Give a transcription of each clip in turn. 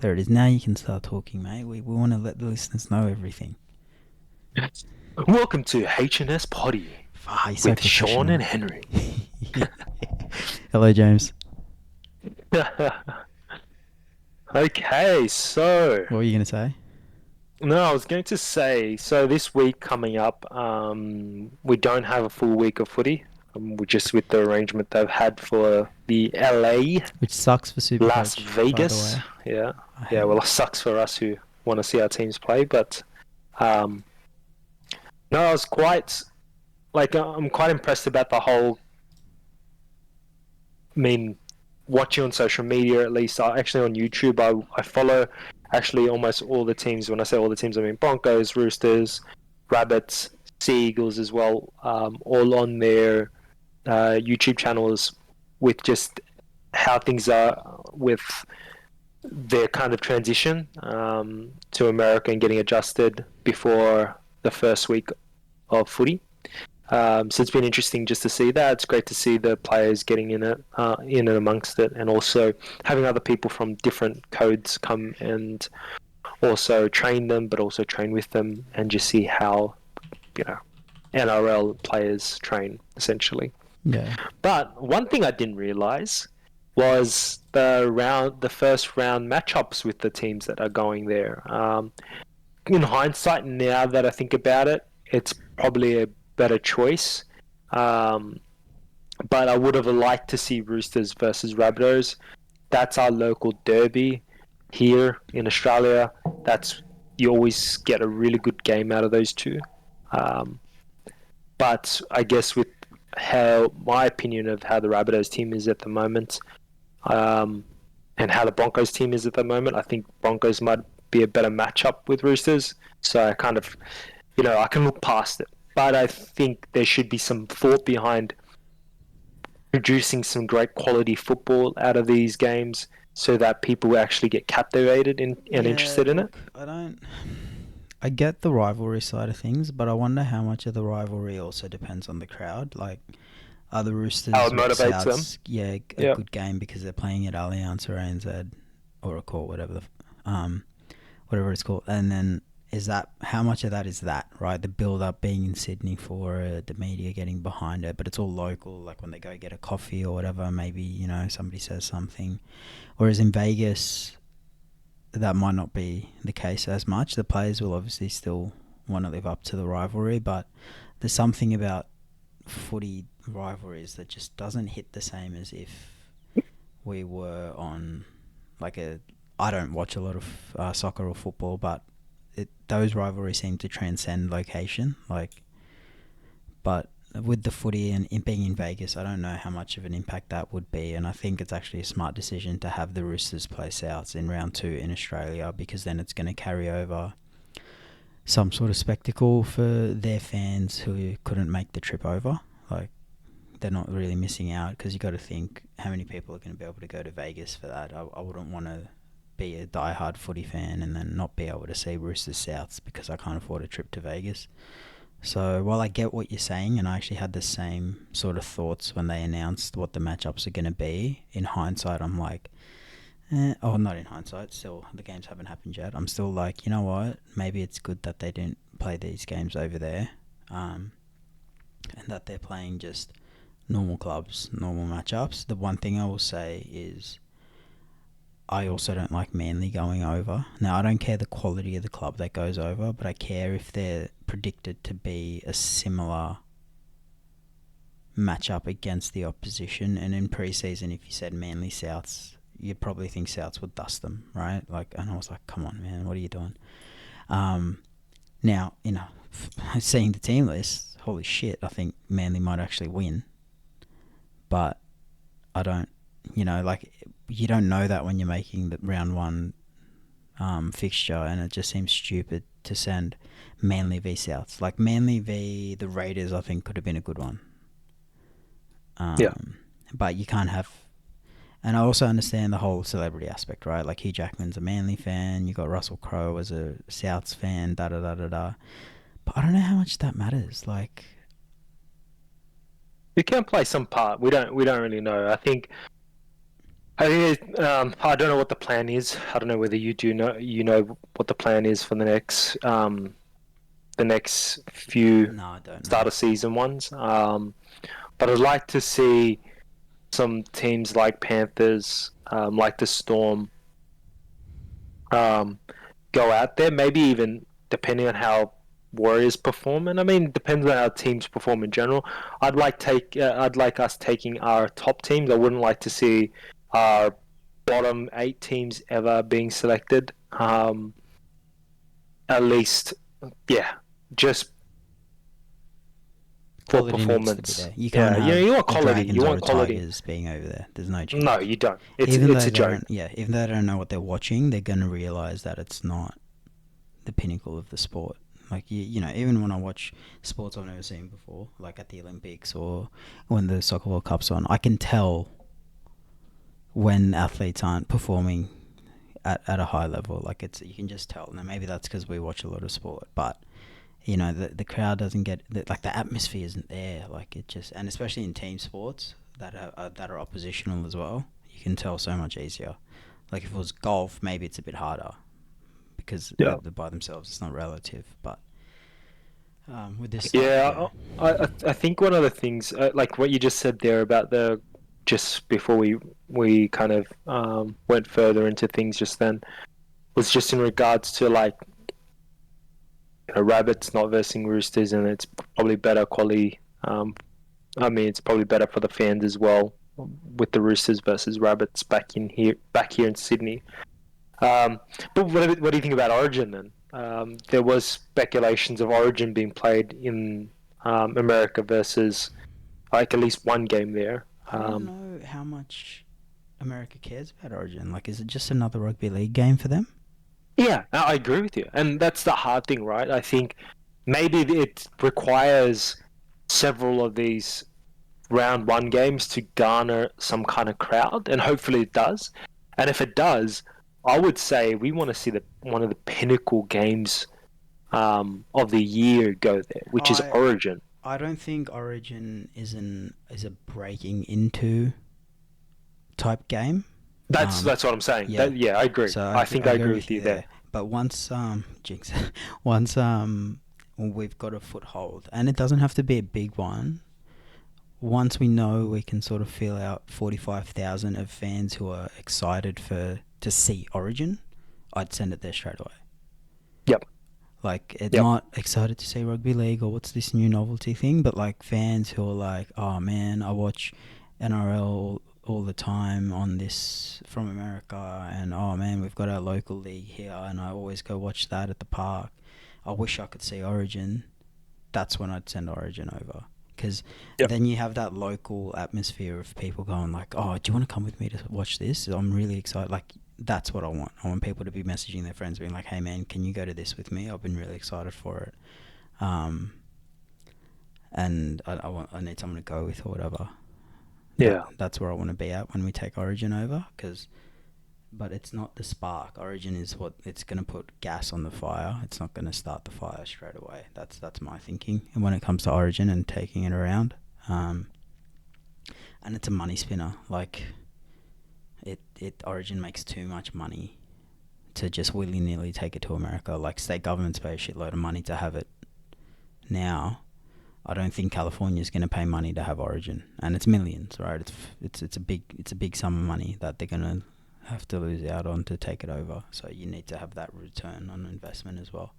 There it is. Now you can start talking, mate. We want to let the listeners know everything. Welcome to H&SPoddy Ah, you're so with Sean professional. and Henry. Hello, James. Okay, so What were you going to say? no, I was going to say, so this week coming up, we don't have a full week of footy. We're just with the arrangement they've had for the LA, Which sucks for Las Supercoach, by the Vegas. way. Yeah, I yeah. hate Well, it. it sucks for us who want to see our teams play, but um, no, I was quite I'm quite impressed about the whole. I mean, watching on social media at least, actually on YouTube, I follow actually almost all the teams. When I say all the teams, I mean Broncos, Roosters, Rabbits, Sea Eagles as well, all on their YouTube channels with just how things are with their kind of transition to America and getting adjusted before the first week of footy. So it's been interesting just to see that. It's great to see the players getting in and amongst it, and also having other people from different codes come and also train them, but also train with them, and just see how you know NRL players train essentially. Yeah. But one thing I didn't realize was the first round matchups with the teams that are going there. In hindsight, now that I think about it, it's probably a better choice. Um, but I would have liked to see Roosters versus Rabbitohs. That's our local derby here in Australia. That's You always get a really good game out of those two. Um, but I guess with how my opinion of how the Rabbitohs team is at the moment, um, and how the Broncos team is at the moment, I think Broncos might be a better matchup with Roosters. So I kind of, I can look past it. But I think there should be some thought behind producing some great quality football out of these games so that people actually get captivated and Yeah, interested in it. look, I get the rivalry side of things, but I wonder how much of the rivalry also depends on the crowd. Like, are the How it Roosters with motivates them. Souths, yeah, a Yeah. good game because they're playing at Allianz or ANZ or a court, whatever it's called. And then how much of that is that, right? The build up being in Sydney for it, the media getting behind it, but it's all local. Like when they go get a coffee or whatever, maybe somebody says something. Whereas in Vegas, that might not be the case as much. The players will obviously still want to live up to the rivalry, but there's something about footy rivalries that just doesn't hit the same as if we were on like a. I don't watch a lot of soccer or football, but those rivalries seem to transcend location. But with the footy and it being in Vegas, I don't know how much of an impact that would be. And I think it's actually a smart decision to have the Roosters play Souths in round 2 in Australia, because then it's going to carry over some sort of spectacle for their fans who couldn't make the trip over. Like, they're not really missing out, because you got to think how many people are going to be able to go to Vegas for that. I wouldn't want to be a diehard footy fan and then not be able to see Roosters Souths because I can't afford a trip to Vegas. So while I get what you're saying, and I actually had the same sort of thoughts when they announced what the matchups are going to be, in hindsight, I'm like, not in hindsight, still, the games haven't happened yet. I'm still like, you know what, maybe it's good that they didn't play these games over there, and that they're playing just normal clubs, normal matchups. The one thing I will say is I also don't like Manly going over. Now, I don't care the quality of the club that goes over, but I care if they're predicted to be a similar matchup against the opposition. And in pre-season, if you said Manly Souths, you'd probably think Souths would dust them, right? And I was like, come on, man, what are you doing? Now, seeing the team list, holy shit, I think Manly might actually win. But I don't, you don't know that when you're making the round 1 fixture, and it just seems stupid to send Manly v Souths. Like Manly v the Raiders, I think could have been a good one. Yeah. But you can't have. And I also understand the whole celebrity aspect, right? Like Hugh Jackman's a Manly fan, you got Russell Crowe as a Souths fan, da da da da da. But I don't know how much that matters. Like, You can play some part. We don't really know. I think I think I don't know what the plan is. I don't know whether you do know. You know what the plan is for the next few No, I don't know. start of season ones. But I'd like to see some teams like Panthers, like the Storm, um, go out there. Maybe even depending on how Warriors perform, and I mean, it depends on how teams perform in general. I'd like us taking our top teams. I wouldn't like to see our bottom 8 teams ever being selected. At least, yeah, just for Quality needs to be performance. there. You can't Yeah, have you want a quality. You Dragons or want a quality. Tigers being over there. There's no No, chance. you don't. It's Even it's though a they joke. don't, yeah, even though they don't know what they're watching, they're gonna realize that it's not the pinnacle of the sport. Like you know, even when I watch sports I've never seen before, like at the Olympics or when the Soccer World Cup's on, I can tell when athletes aren't performing at a high level. Like it's you can just tell. Now maybe that's because we watch a lot of sport, but you know the crowd doesn't get like the atmosphere isn't there. Like it just and especially in team sports that are oppositional as well, you can tell so much easier. Like if it was golf, maybe it's a bit harder because Yeah. they're by themselves. It's not relative, but with this stuff, yeah. Yeah, I think one of the things, like what you just said there about the just before we kind of went further into things just then was just in regards to like rabbits not versing roosters, and it's probably better quality. I mean, it's probably better for the fans as well with the roosters versus rabbits back here in Sydney. But what do you think about Origin then? There was speculations of Origin being played in America versus like at least one game there. I don't know how much America cares about Origin. Like, is it just another rugby league game for them? Yeah, I agree with you, and that's the hard thing, right? I think maybe it requires several of these round one games to garner some kind of crowd, and hopefully it does. And if it does, I would say we want to see the one of the pinnacle games of the year go there, which is I Origin. I don't think Origin is a breaking into type game. That's what I'm saying. Yeah. Yeah, I agree. So I think I I go agree with with you you there. there. But once jinx, once we've got a foothold, and it doesn't have to be a big one. Once we know we can sort of feel out 45,000 of fans who are excited for to see Origin, I'd send it there straight away. Yep. Like, it's Yep. not excited to see rugby league or what's this new novelty thing, but like fans who are like, oh man, I watch NRL all the time on this from America, and oh man, we've got our local league here, and I always go watch that at the park. I wish I could see Origin. That's when I'd send Origin over. Because Yep. then you have that local atmosphere of people going like, oh, do you want to come with me to watch this? I'm really excited. Like, that's what I want. I want people to be messaging their friends being like, hey man, can you go to this with me? I've been really excited for it. Um, and I need someone to go with or whatever. Yeah. That's where I want to be at when we take Origin over. But it's not the spark. Origin is what it's going to put gas on the fire. It's not going to start the fire straight away. That's my thinking. And when it comes to Origin and taking it around, and it's a money spinner. Like it Origin makes too much money to just willy nilly take it to America. Like state governments pay a shitload of money to have it now. I don't think California's going to pay money to have Origin, and it's millions, right? It's a big sum of money that they're going to have to lose out on to take it over. So you need to have that return on investment as well.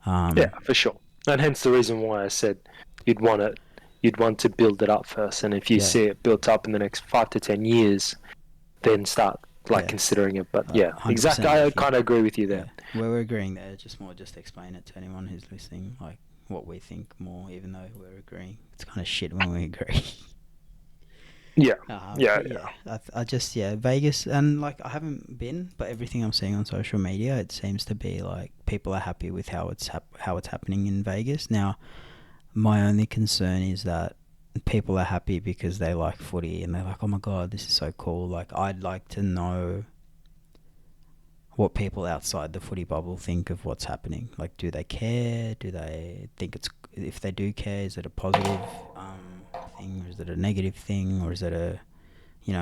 Yeah, for sure. And hence the reason why I said you'd want it. You'd want to build it up first, and if you Yeah, see it built up in the next 5 to 10 years, then start like yeah, considering it. But yeah, exactly. 100% I with you. kind of agree with you Yeah, there. we're agreeing there. Just explain it to anyone who's listening, like what we think more, even though we're agreeing. It's kind of shit when we agree. Yeah, yeah, But yeah, yeah, I just yeah Vegas and like I haven't been, but everything I'm seeing on social media, it seems to be like people are happy with how it's happening in Vegas. Now, my only concern is that people are happy because they like footy and they're like, oh my god, this is so cool. Like I'd like to know what people outside the footy bubble think of what's happening. Like, do they care? Do they think it's if they do care, is it a positive thing, or is it a negative thing, or is it a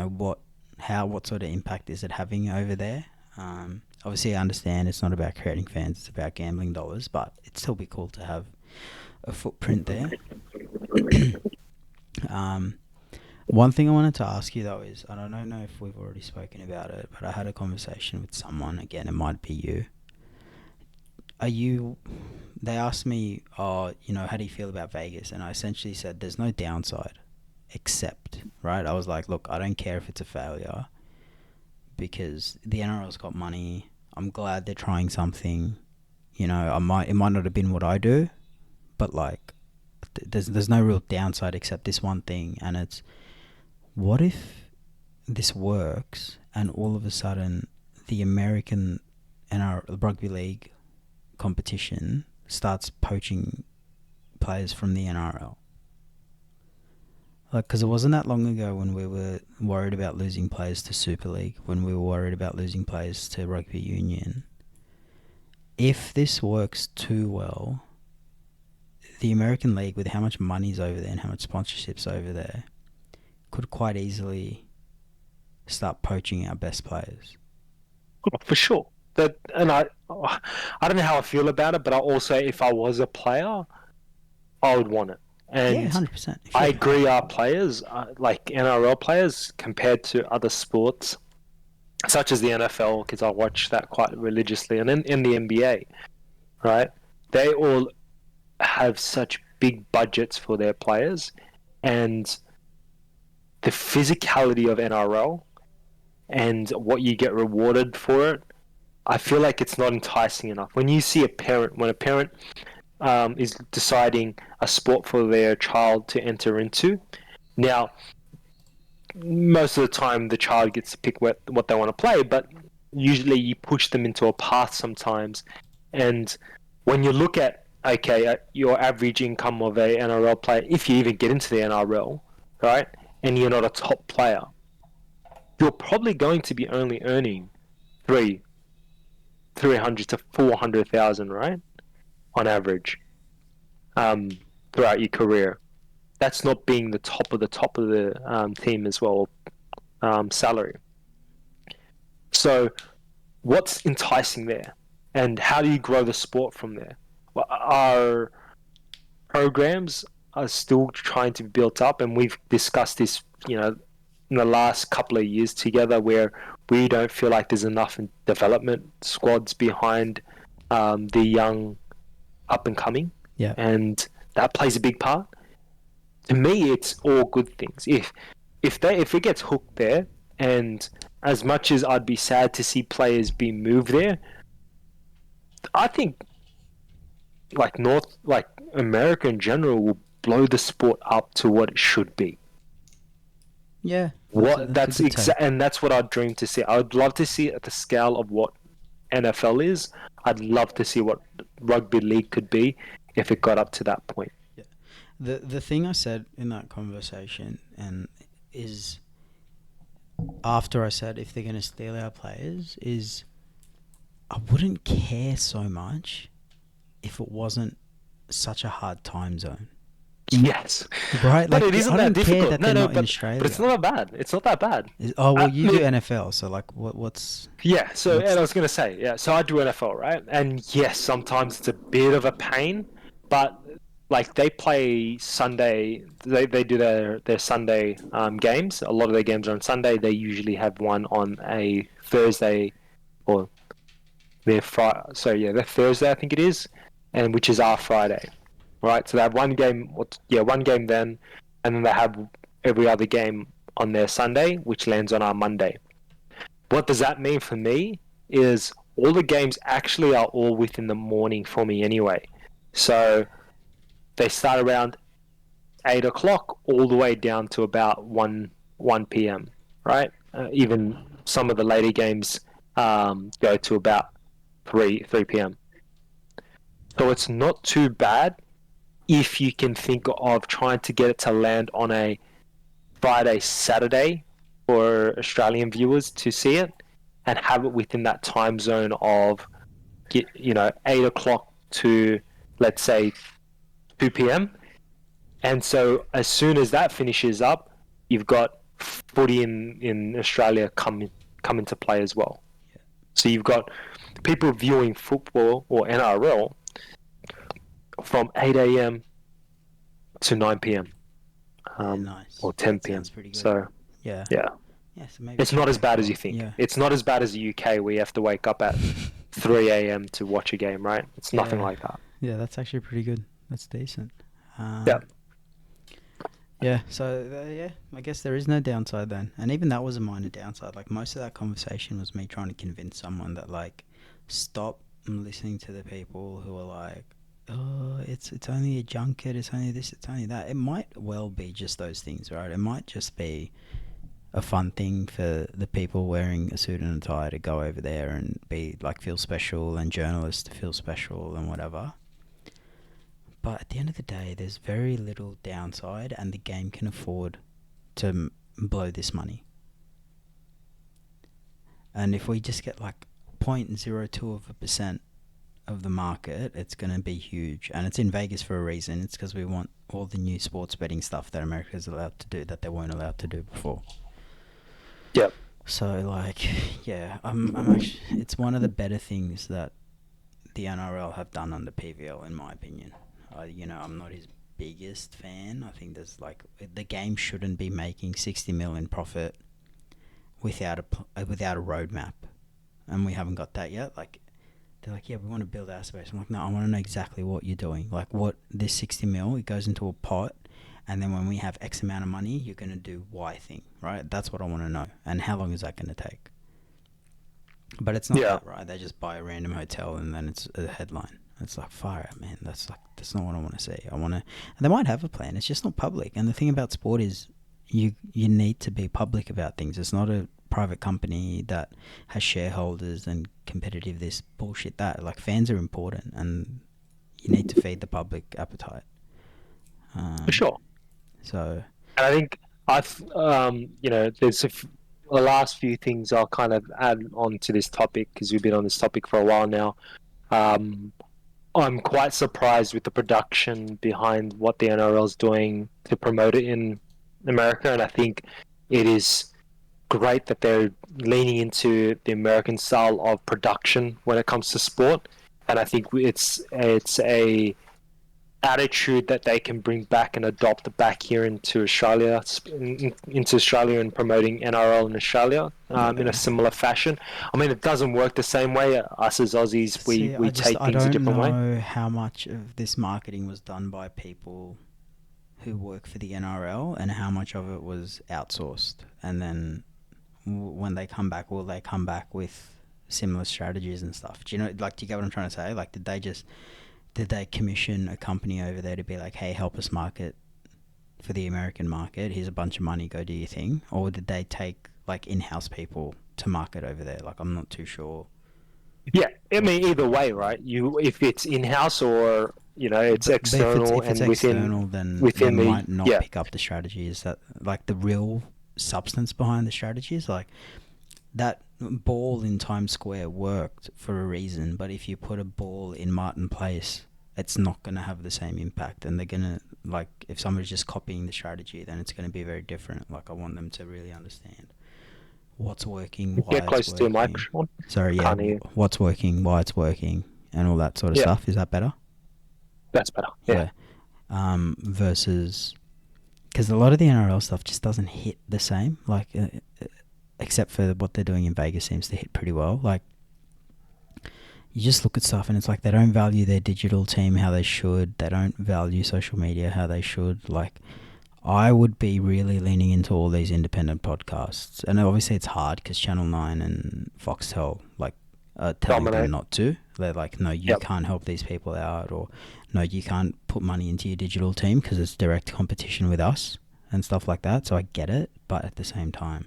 what what sort of impact is it having over there? Obviously, I understand it's not about creating fans; it's about gambling dollars. But it'd still be cool to have a footprint there. um, One thing I wanted to ask you though is I don't know if we've already spoken about it, but I had a conversation with someone. Again, it might be you. Are you? They asked me, "Oh, how do you feel about Vegas?" And I essentially said, "There's no downside, except right." I was like, "Look, I don't care if it's a failure because the NRL's got money. I'm glad they're trying something. It might not have been what I do, but like, there's no real downside except this one thing, and it's what if this works and all of a sudden the American NRL rugby league competition starts poaching players from the NRL. Like, because it wasn't that long ago when we were worried about losing players to Super League, when we were worried about losing players to Rugby Union. If this works too well, the American League, with how much money's over there and how much sponsorship's over there, could quite easily start poaching our best players. Oh, for sure. I don't know how I feel about it, but I also, if I was a player, I would want it. And yeah, 100%. I agree, our players, like NRL players, compared to other sports, such as the NFL, because I watch that quite religiously, and in the NBA, right? They all have such big budgets for their players, and the physicality of NRL and what you get rewarded for it, I feel like it's not enticing enough. When you see when a parent is deciding a sport for their child to enter into, now, most of the time the child gets to pick what they want to play, but usually you push them into a path sometimes. And when you look at, your average income of a NRL player, if you even get into the NRL, right, and you're not a top player, you're probably going to be only earning 300 to 400,000, right, on average, throughout your career. That's not being the top of the team as well, salary. So, what's enticing there, and how do you grow the sport from there? Well, our programs are still trying to be built up, and we've discussed this, in the last couple of years together, where we don't feel like there's enough development squads behind the young up and coming, Yeah. and that plays a big part. To me, it's all good things. If it gets hooked there, and as much as I'd be sad to see players be moved there, I think like America in general will blow the sport up to what it should be. Yeah. And that's what I'd dream to see. I would love to see it at the scale of what NFL is. I'd love to see what rugby league could be if it got up to that point. Yeah. The thing I said in that conversation and is after I said if they're going to steal our players is I wouldn't care so much if it wasn't such a hard time zone. Yes, right. But like it isn't I don't that care difficult. that No, they're no, not in Australia. But it's not that bad. It's not that bad. You do NFL, so like what's? Yeah. So and I was gonna say, yeah. So I do NFL, right? And yes, sometimes it's a bit of a pain, but like they play Sunday. They do their Sunday games. A lot of their games are on Sunday. They usually have one on a Thursday, or their Friday. So yeah, their Thursday I think it is, and which is our Friday, right? So they have one game. One game then, and then they have every other game on their Sunday, which lands on our Monday. What does that mean for me is all the games actually are all within the morning for me anyway. So they start around 8 o'clock all the way down to about 1 p.m., right? Even some of the later games go to about 3 p.m. So it's not too bad if you can think of trying to get it to land on a Friday, Saturday for Australian viewers to see it, and have it within that time zone of 8 o'clock to, let's say, 2 p.m. And so as soon as that finishes up, you've got footy in Australia come into play as well. So you've got people viewing football or NRL from 8 a.m. to 9 p.m. Yeah, nice. Or 10 That sounds p.m. pretty good. So Yeah. yeah, Yeah, so maybe it's not as check bad as out. you think. Yeah. It's not as bad as the UK where you have to wake up at 3 a.m. to watch a game, right? It's nothing Yeah. like that. Yeah, that's actually pretty good. That's decent. Yeah. Yeah, so yeah, I guess there is no downside then. And even that was a minor downside. Like most of that conversation was me trying to convince someone that like stop listening to the people who are like, "Oh, it's only a junket, it's only this, it's only that." It might well be just those things, right? It might just be a fun thing for the people wearing a suit and a tie to go over there and be like feel special, and journalists to feel special and whatever. But at the end of the day, there's very little downside, and the game can afford to blow this money. And if we just get like 0.02% of the market, it's going to be huge. And it's in Vegas for a reason. It's because we want all the new sports betting stuff that America is allowed to do that they weren't allowed to do before. Yeah. So like, yeah, I'm actually, it's one of the better things that the NRL have done under PVL, in my opinion. I'm not his biggest fan. I think there's like the game shouldn't be making 60 mil in profit without a roadmap, and we haven't got that yet. Like they're like, yeah, we want to build our space. I'm like, no, I want to know exactly what you're doing. Like what this 60 mil, it goes into a pot, and then when we have X amount of money, you're gonna do Y thing, right? That's what I want to know. And how long is that gonna take? But it's not that, right? They just buy a random hotel and then it's a headline. It's like, fire out, man. That's not what I want to see. And they might have a plan. It's just not public. And the thing about sport is, you need to be public about things. It's not a private company that has shareholders and competitive this bullshit that. Like fans are important, and you need to feed the public appetite. For sure. So. And I think there's the last few things I'll kind of add on to this topic because we've been on this topic for a while now. I'm quite surprised with the production behind what the NRL is doing to promote it in America, and I think it is great that they're leaning into the American style of production when it comes to sport, and I think it's a attitude that they can bring back and adopt back here into Australia, and promoting NRL in Australia in a similar fashion. I mean, it doesn't work the same way. Us as Aussies, we take things a different way. I don't know how much of this marketing was done by people who work for the NRL and how much of it was outsourced. And then when they come back, will they come back with similar strategies and stuff? Do you know, like, do you get what I'm trying to say? Like, did they commission a company over there to be like, hey, help us market for the American market? Here's a bunch of money, go do your thing. Or did they take like in-house people to market over there? Like, I'm not too sure. Yeah, I mean, either way, right? If it's in-house or it's external, if it's and external, then within they the might not pick up the strategy. Is that like the real substance behind the strategy? Is like that ball in Times Square worked for a reason, but if you put a ball in Martin Place, it's not going to have the same impact. And they're going to, like, if somebody's just copying the strategy, then it's going to be very different. Like, I want them to really understand what's working, why Get close it's to working. a microphone. Sorry, yeah, what's working, why it's working, and all that sort of stuff. Is that better? That's better. Yeah. Versus, because a lot of the NRL stuff just doesn't hit the same. Like, except for what they're doing in Vegas seems to hit pretty well. Like, you just look at stuff and it's like they don't value their digital team how they should. They don't value social media how they should. Like, I would be really leaning into all these independent podcasts. And obviously it's hard because Channel 9 and Foxtel, like, are telling them not to. They're like, no, you can't help these people out, or no, you can't put money into your digital team because it's direct competition with us and stuff like that. So I get it, but at the same time,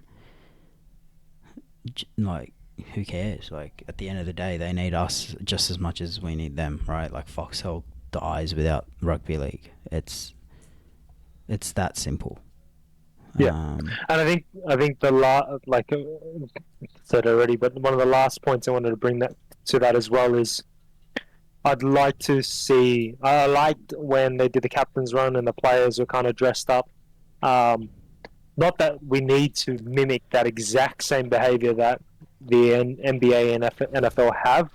like, who cares? Like, at the end of the day, they need us just as much as we need them, right? Like, Foxtel dies without rugby league. It's that simple. Yeah, and I think said already, but one of the last points I wanted to bring that as well is I'd like to see. I liked when they did the captain's run and the players were kind of dressed up. not that we need to mimic that exact same behavior that the NBA and NFL have,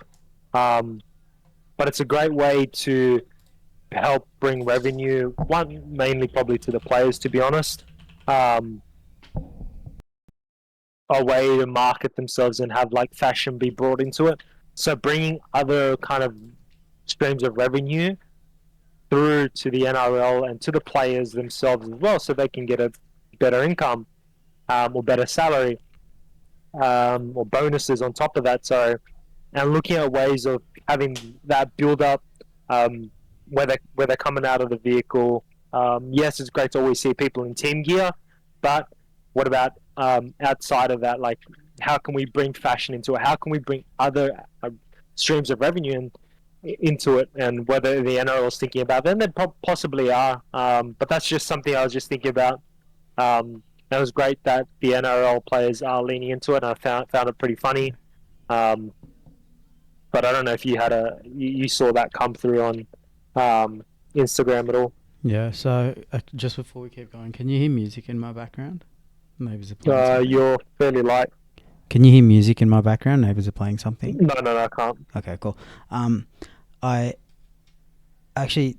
um, but it's a great way to help bring revenue. One, mainly probably to the players, to be honest. Um, a way to market themselves and have like fashion be brought into it. So bringing other kind of streams of revenue through to the NRL and to the players themselves as well, so they can get a better income, or better salary, or bonuses on top of that. So, and looking at ways of having that build up, um, where they're coming out of the vehicle. Yes, it's great to always see people in team gear, but what about outside of that? Like, how can we bring fashion into it? How can we bring other streams of revenue into it? And whether the NRL is thinking about them, they possibly are. But that's just something I was just thinking about. It was great that the NRL players are leaning into it. And I found it pretty funny. Um, but I don't know if you saw that come through on Instagram at all. Yeah. So just before we keep going, can you hear music in my background? Neighbors are playing something. You're fairly light. Can you hear music in my background? Neighbors are playing something. No, I can't. Okay, cool. I actually,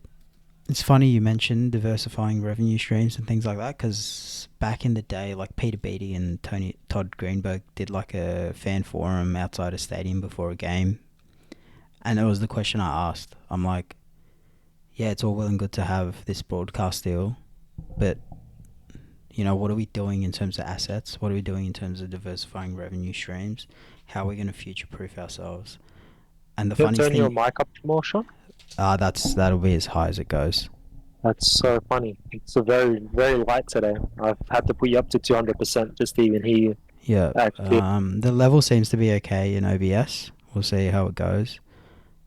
it's funny you mentioned diversifying revenue streams and things like that, because back in the day, like Peter Beattie and Todd Greenberg did like a fan forum outside a stadium before a game, and it was the question I asked. I'm like, yeah, it's all well and good to have this broadcast deal, but what are we doing in terms of assets? What are we doing in terms of diversifying revenue streams? How are we going to future-proof ourselves? And the funniest Turn your thing, mic up more, Sean. that'll be as high as it goes. That's so funny. It's a very light today. I've had to put you up to 200% just to even hear you. Yeah, Actually, the level seems to be okay in OBS. We'll see how it goes.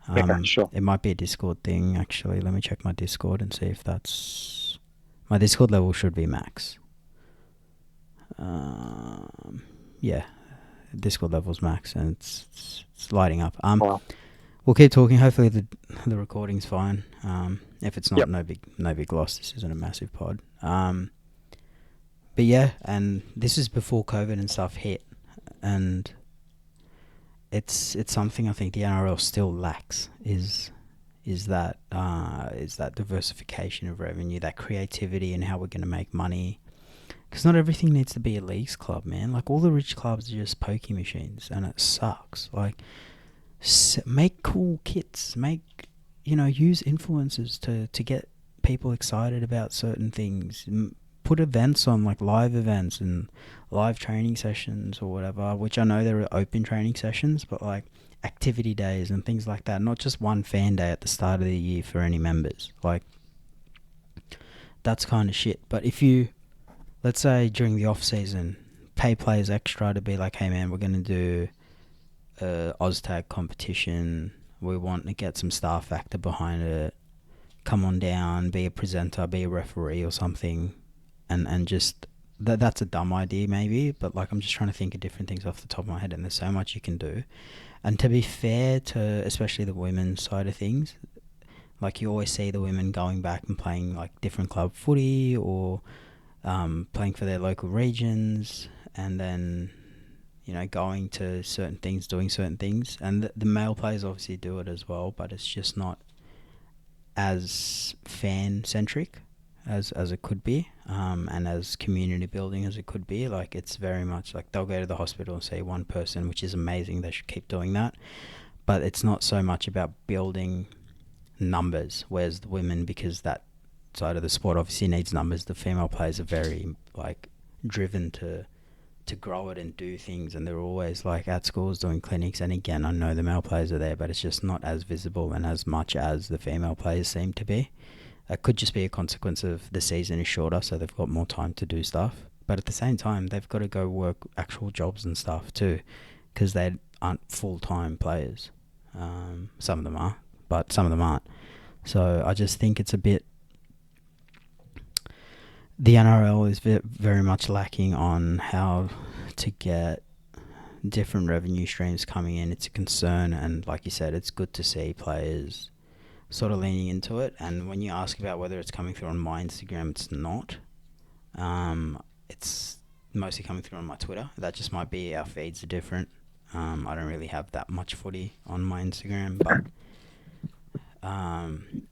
okay, sure. It might be a Discord thing, actually. Let me check my Discord and see if that's... My Discord level should be max. Yeah, Discord level's max, and it's lighting up. Wow. We'll keep talking. Hopefully the recording's fine. If it's not, Yep. no big loss. This isn't a massive pod. But yeah, and this is before COVID and stuff hit, and it's something I think the NRL still lacks is that diversification of revenue, that creativity, and how we're going to make money. Because not everything needs to be a leagues club, man. Like, all the rich clubs are just pokie machines, and it sucks. Like, make cool kits. Use influencers to get people excited about certain things. Put events on, like live events and live training sessions or whatever, which I know there are open training sessions, but like activity days and things like that. Not just one fan day at the start of the year for any members. Like, that's kind of shit. But if you, let's say during the off season, pay players extra to be like, hey man, we're going to do a OzTag competition. We want to get some star factor behind it. Come on down, be a presenter, be a referee or something, and just that's a dumb idea maybe, but like, I'm just trying to think of different things off the top of my head, and there's so much you can do. And to be fair to especially the women's side of things, like, you always see the women going back and playing like different club footy or playing for their local regions, and then going to certain things, doing certain things, and the male players obviously do it as well, but it's just not as fan centric as it could be, and as community building as it could be. Like, it's very much like they'll go to the hospital and see one person, which is amazing. They should keep doing that, but it's not so much about building numbers. Whereas the women, because that side of the sport obviously needs numbers, the female players are very like driven to grow it and do things, and they're always like at schools doing clinics. And again, I know the male players are there, but it's just not as visible and as much as the female players seem to be. It could just be a consequence of the season is shorter, so they've got more time to do stuff, but at the same time they've got to go work actual jobs and stuff too, because they aren't full-time players. Some of them are, but some of them aren't. So I just think it's a bit, the NRL is very much lacking on how to get different revenue streams coming in. It's a concern, and like you said, it's good to see players sort of leaning into it. And when you ask about whether it's coming through on my Instagram, it's not. it's mostly coming through on my Twitter. That just might be our feeds are different. I don't really have that much footy on my Instagram, but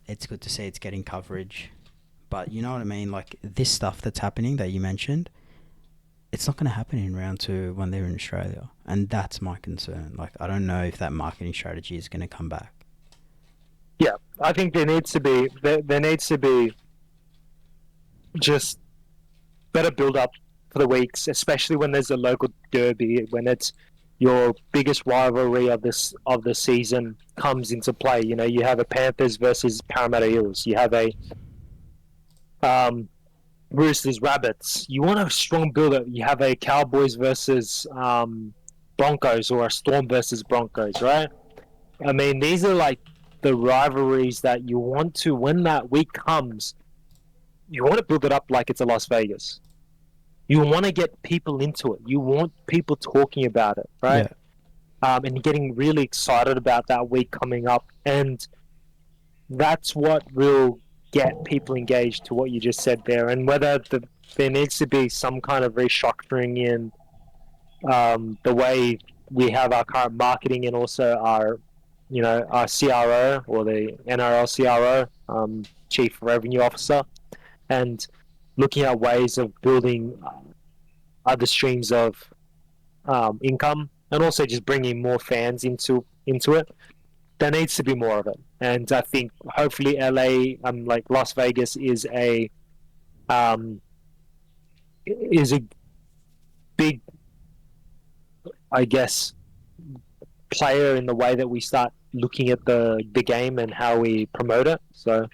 it's good to see it's getting coverage. But you know what I mean? Like this stuff that's happening that you mentioned, it's not going to happen in round two when they're in Australia. And that's my concern. Like, I don't know if that marketing strategy is going to come back. Yeah, I think there needs to be just better build up for the weeks, especially when there's a local derby, when it's your biggest rivalry of the season comes into play. You know, you have a Panthers versus Parramatta Eels. You have a um, Roosters Rabbits. You want a strong build up. You have a Cowboys versus Broncos or a Storm versus Broncos, right? I mean, these are like the rivalries that you want to, when that week comes, you want to build it up like it's a Las Vegas. You want to get people into it. You want people talking about it, right? Yeah. And getting really excited about that week coming up. And that's what will get people engaged to what you just said there. And whether there needs to be some kind of restructuring in the way we have our current marketing and also our, you know, our CRO or the NRL CRO, Chief Revenue Officer, and looking at ways of building other streams of income, and also just bringing more fans into it. There needs to be more of it, and I think hopefully LA, like Las Vegas, um, is a big, I guess, player in the way that we start looking at the game and how we promote it. So,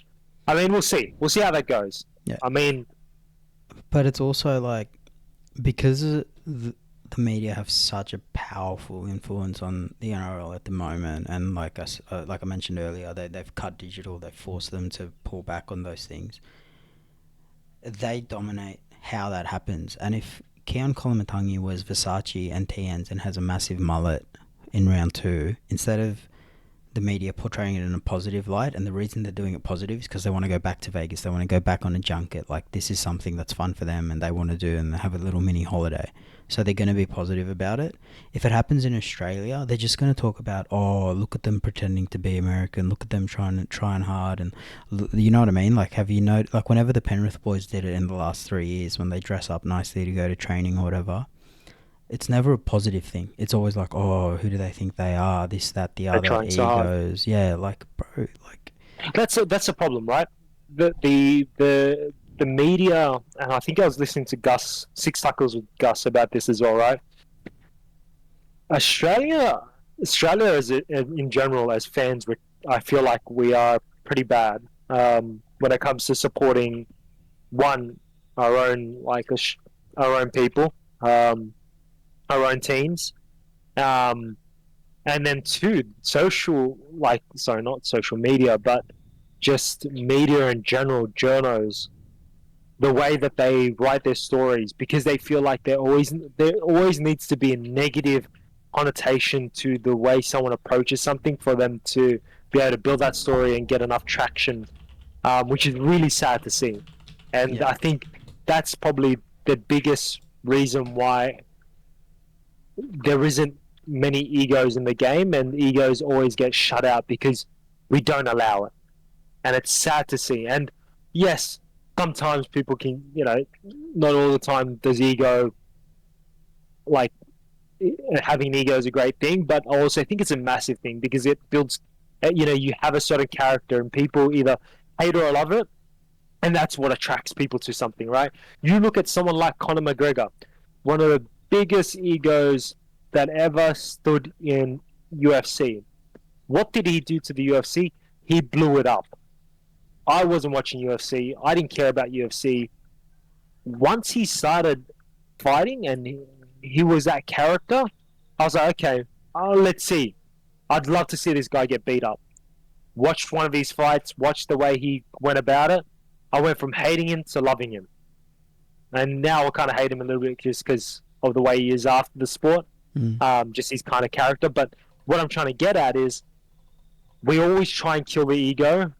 I mean, we'll see how that goes. Yeah. I mean, but it's also like, because the media have such a powerful influence on the NRL at the moment, and like I mentioned earlier, they've cut digital, they've forced them to pull back on those things. They dominate how that happens, and if Keon Kolomatangi was Versace and TNs and has a massive mullet in round two, instead of the media portraying it in a positive light, and the reason they're doing it positive is because they want to go back to Vegas, they want to go back on a junket, like this is something that's fun for them and they want to do, and they have a little mini holiday, so they're going to be positive about it. If it happens in Australia, they're just going to talk about, oh, look at them pretending to be American, look at them trying hard, and you know what I mean? Like, have you noticed, like whenever the Penrith boys did it in the last 3 years, when they dress up nicely to go to training or whatever, it's never a positive thing. It's always like, oh, who do they think they are? This, that, the other, trying so hard. egos. Yeah, like, bro, like, That's a problem, right? The media, and I think I was listening to Gus Six Tuckles with Gus about this as well, right? Australia, Australia as in general as fans, I feel like we are pretty bad when it comes to supporting one our own our own people, our own teams, um, and then two sorry, not social media, but just media in general, journos, the way that they write their stories, because they feel like there always needs to be a negative connotation to the way someone approaches something for them to be able to build that story and get enough traction, which is really sad to see. And yeah, I think that's probably the biggest reason why there isn't many egos in the game, and egos always get shut out because we don't allow it. And it's sad to see. And yes, sometimes people can, you know, not all the time does ego, like, having an ego is a great thing, but I also think it's a massive thing because it builds, you know, you have a certain character and people either hate or love it, and that's what attracts people to something, right? You look at someone like Conor McGregor, one of the biggest egos that ever stood in UFC. What did he do to the UFC? He blew it up. I wasn't watching UFC. I didn't care about UFC. Once he started fighting and he was that character, I was like, okay, let's see. I'd love to see this guy get beat up. Watched one of his fights, watched the way he went about it. I went from hating him to loving him. And now I kind of hate him a little bit just because of the way he is after the sport, just his kind of character. But what I'm trying to get at is we always try and kill the ego.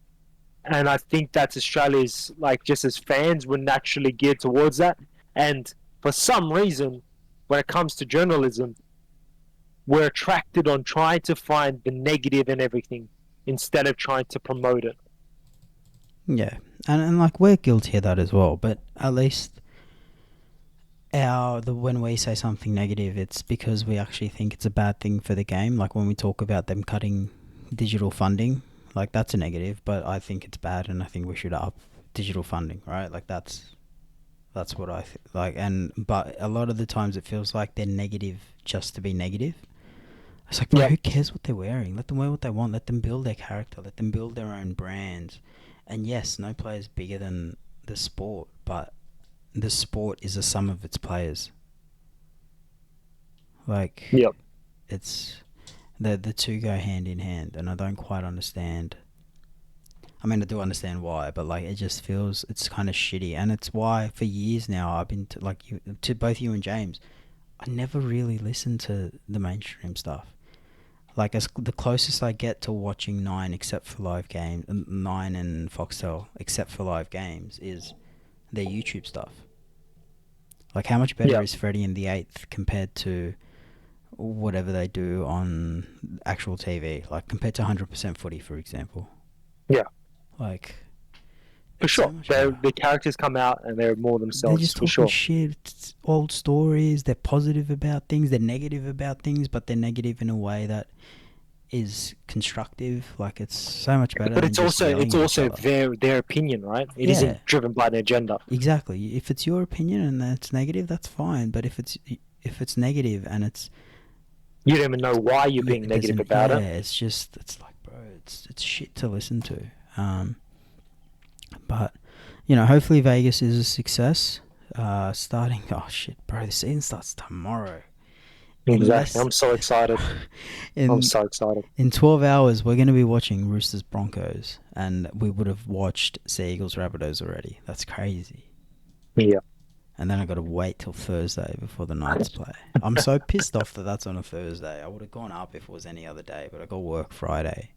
And I think that's Australia's, like, just as fans, we're naturally geared towards that. And for some reason, when it comes to journalism, we're attracted on trying to find the negative in everything instead of trying to promote it. Yeah, and like we're guilty of that as well. But at least when we say something negative, it's because we actually think it's a bad thing for the game. Like when we talk about them cutting digital funding, like that's a negative. But I think it's bad, and I think we should up digital funding, right? Like that's what I like. And but a lot of the times it feels like they're negative just to be negative. It's like, bro, Yep. who cares what they're wearing? Let them wear what they want. Let them build their character. Let them build their own brands. And yes, no player is bigger than the sport, but the sport is a sum of its players. Like, Yep. it's the two go hand in hand, and I don't quite understand. I mean, I do understand why, but like, it just feels it's kind of shitty, and it's why for years now I've been to both you and James. I never really listened to the mainstream stuff. Like the closest I get to watching Nine, except for live games, Nine and Foxtel, except for live games, is their YouTube stuff. Like, how much better Yep. is Freddy and the Eighth compared to whatever they do on actual TV? Like compared to 100% Footy, for example. Yeah. Like, For it's so sure. much better. The characters come out and they're more They're themselves, just for talking sure. shit, it's old stories. They're positive about things. They're negative about things, but they're negative in a way that is constructive. Like, it's so much better But than just yelling at each other. their opinion, right? It Yeah. isn't driven by an agenda. Exactly. If it's your opinion and it's negative, that's fine. But if it's negative and it's You don't even know why you're being negative about it. it's like, bro, it's shit to listen to. But you know, hopefully Vegas is a success. Starting, oh shit, bro, the season starts tomorrow. Exactly. I'm so excited. I'm in so excited. in 12 hours, we're going to be watching Roosters Broncos, and we would have watched Sea Eagles Rabbitohs already. That's crazy. Yeah. And then I got to wait till Thursday before the Knights play. I'm so pissed off that that's on a Thursday. I would have gone up if it was any other day, but I got work Friday.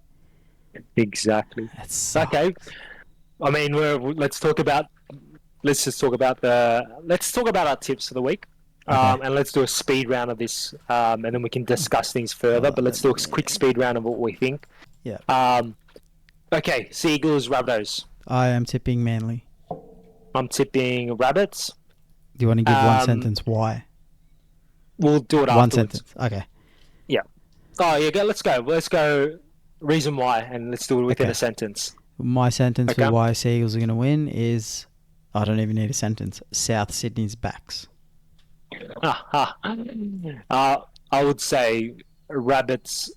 Exactly. That sucks. Okay. I mean, let's talk about our tips for the week. Okay. And let's do a speed round of this, and then we can discuss things further. But let's do a quick speed round of what we think. Yeah. Okay, Seagulls, Rabbitohs. I am tipping Manly. I'm tipping Rabbits. Do you want to give one sentence why? We'll do it One afterwards. sentence. Okay. Yeah. Oh, yeah. Let's go. Let's go. Reason why, and let's do it within a sentence. My sentence Okay. for why Seagulls are going to win is, I don't even need a sentence. South Sydney's backs. I would say Rabbits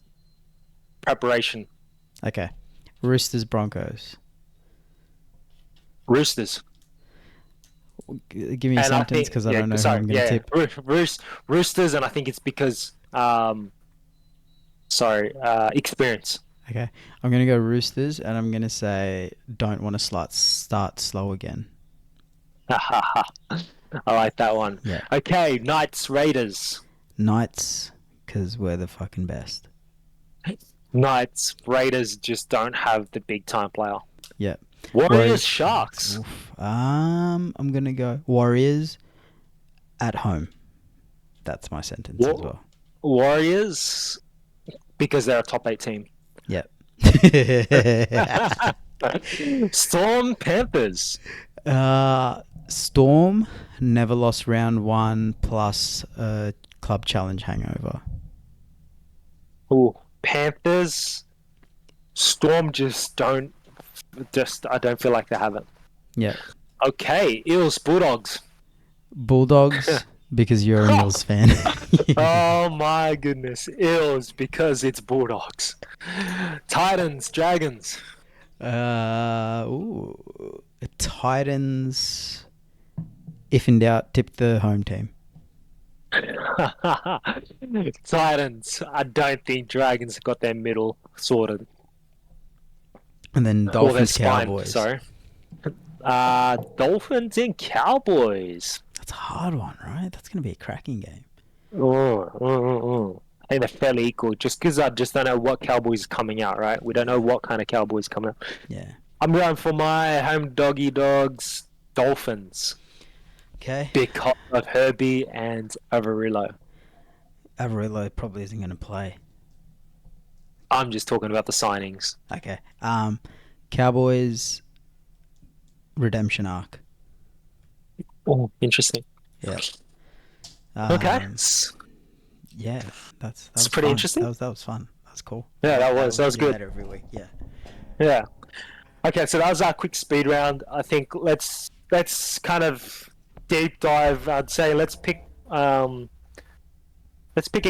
preparation. Okay. Roosters Broncos. Roosters. Give me a sentence because I don't know who I'm going to tip. Roosters, and I think it's because experience. Okay. I'm going to go Roosters, and I'm going to say don't want to start slow again. I like that one. Yeah. Okay, Knights, Raiders. Knights, because we're the fucking best. Knights, Raiders just don't have the big time player. Yeah. Warriors, Sharks. Oof. I'm going to go Warriors at home. That's my sentence as well. Warriors, because they're a top 8 team. Yep. Storm, Panthers. Storm never lost round 1 plus a club challenge hangover. Ooh, Panthers. Storm I don't feel like they have it. Yeah. Okay, Eels, Bulldogs. Bulldogs, because you're an Eels fan. Oh my goodness, Eels, because it's Bulldogs. Titans, Dragons. Titans. If in doubt, tip the home team. Titans. I don't think Dragons have got their middle sorted. And then Dolphins, Cowboys. Sorry. Dolphins and Cowboys. That's a hard one, right? That's going to be a cracking game. I think they're fairly equal, just because I just don't know what Cowboys is coming out, right? We don't know what kind of Cowboys coming out. Yeah. I'm going for my home doggy dogs, Dolphins. Okay. because of Herbie and Avarillo. Avarillo probably isn't going to play. I'm just talking about the signings. Okay. Cowboys redemption arc. Oh, interesting. Yeah. Okay. Um, yeah. That It's was pretty fun. interesting. That was fun. That was cool. I Yeah, like that that. was We that can was do good. that every week. Yeah. Yeah. Okay, so that was our quick speed round. I think let's kind of deep dive. I'd say let's pick a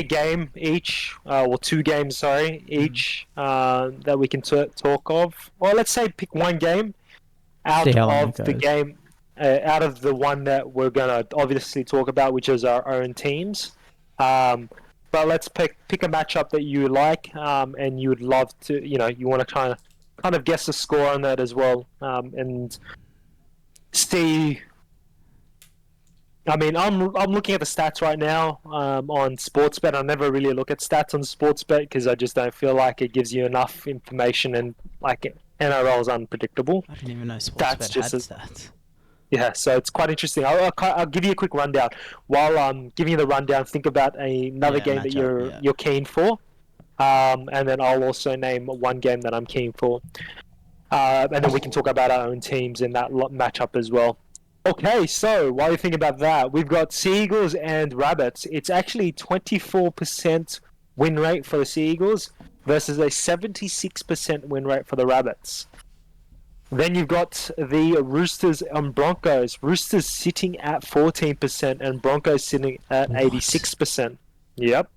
game each, or two games, sorry, Mm. each that we can talk of. Or let's say pick one game See out how long it of the goes. game, out of the one that we're gonna obviously talk about, which is our own teams. Um, but let's pick a matchup that you like, and you would love to, you want to kind of guess the score on that as well, and see. I mean, I'm looking at the stats right now, on Sportsbet. I never really look at stats on Sportsbet because I just don't feel like it gives you enough information, and like NRL is unpredictable. I didn't even know Stats Sportsbet just had stats. Yeah, so it's quite interesting. I'll give you a quick rundown. While I'm giving you the rundown, think about another Yeah, game that matchup. you're Yeah. you're keen for, and then I'll also name one game that I'm keen for, and then we can talk about our own teams in that matchup as well. Okay, so while you think about that, we've got Seagulls and Rabbits. It's actually 24% win rate for the Seagulls versus a 76% win rate for the Rabbits. Then you've got the Roosters and Broncos. Roosters sitting at 14% and Broncos sitting at What? 86%. Yep.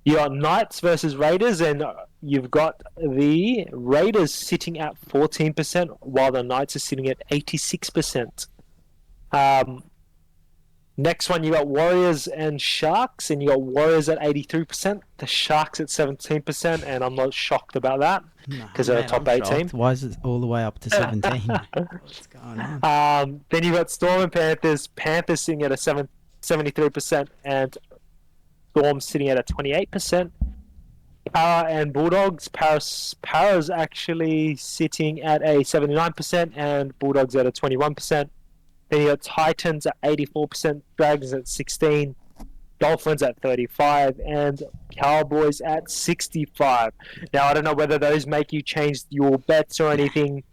You got Knights versus Raiders, and you've got the Raiders sitting at 14%, while the Knights are sitting at 86%. Um, Next one, you got Warriors and Sharks, and you got Warriors at 83%, the Sharks at 17%, and I'm not shocked about that Nah, because they're a mate, I'm top 8 team. shocked. Why is it all the way up to 17, mate? What's going on? Then you got Storm and Panthers. Panthers sitting at a 73%, and Storm sitting at a 28%. Para and Bulldogs. Para's actually sitting at a 79%, and Bulldogs at a 21%. Then you got Titans at 84%, Dragons at 16%, Dolphins at 35%, and Cowboys at 65%. Now, I don't know whether those make you change your bets or Nah, anything,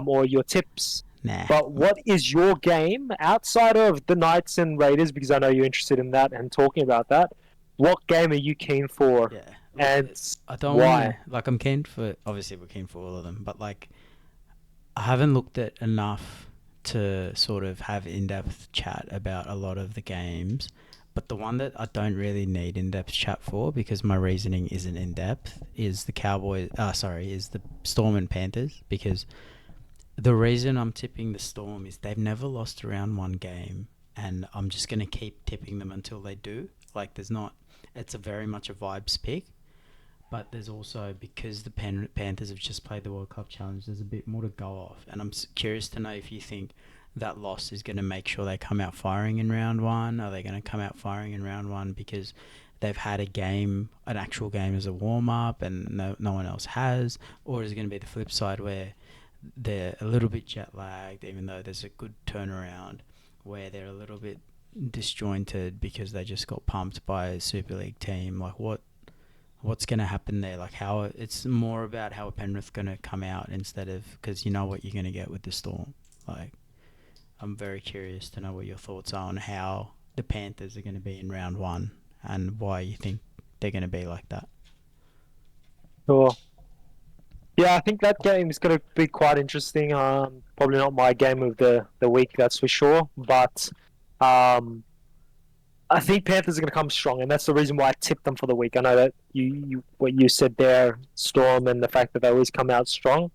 or your tips. nah. But what is your game outside of the Knights and Raiders? Because I know you're interested in that and talking about that. What game are you keen for, Yeah. Look, and I don't want to. why? Like, I'm keen for. Obviously, we're keen for all of them, but like, I haven't looked at enough to sort of have in-depth chat about a lot of the games. But the one that I don't really need in-depth chat for because my reasoning isn't in-depth is the Cowboys. Is the Storm and Panthers because the reason I'm tipping the Storm is they've never lost a round one game, and I'm just gonna keep tipping them until they do. Like, there's not. It's a very much a vibes pick, but there's also because the Panthers have just played the World Cup Challenge. There's a bit more to go off, and I'm curious to know if you think that loss is going to make sure they come out firing in round one. Are they going to come out firing in round one because they've had a game, an actual game as a warm up, and no one else has, or is it going to be the flip side where they're a little bit jet lagged, even though there's a good turnaround, where they're a little bit disjointed because they just got pumped by a Super League team? Like, what's going to happen there? Like, how it's more about how Penrith going to come out instead of because you know what you're going to get with the Storm. Like, I'm very curious to know what your thoughts are on how the Panthers are going to be in round one and why you think they're going to be like that. Sure. Yeah, I think that game is going to be quite interesting. Probably not my game of the week, that's for sure. But I think Panthers are going to come strong, and that's the reason why I tipped them for the week. I know that you what you said there, Storm, and the fact that they always come out strong.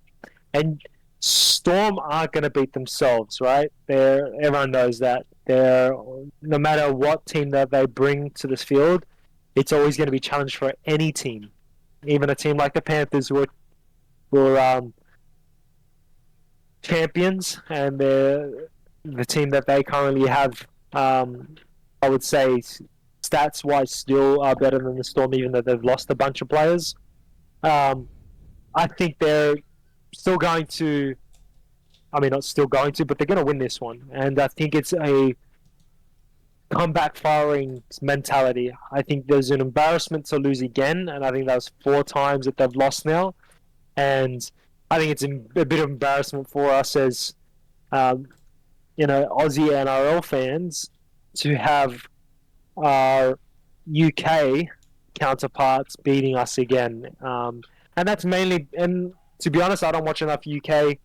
And Storm aren't going to beat themselves, right? Everyone knows that. No matter what team that they bring to this field, it's always going to be challenged for any team, even a team like the Panthers who are champions, and the team that they currently have. I would say stats wise still are better than the Storm, even though they've lost a bunch of players. Um, I think they're still going to. I mean, not still going to, but they're going to win this one, and I think it's a comeback firing mentality. I think there's an embarrassment to lose again, and I think that was 4 times that they've lost now. And I think it's a bit of embarrassment for us as um, Aussie NRL fans to have our UK counterparts beating us again. And that's mainly, and to be honest, I don't watch enough UK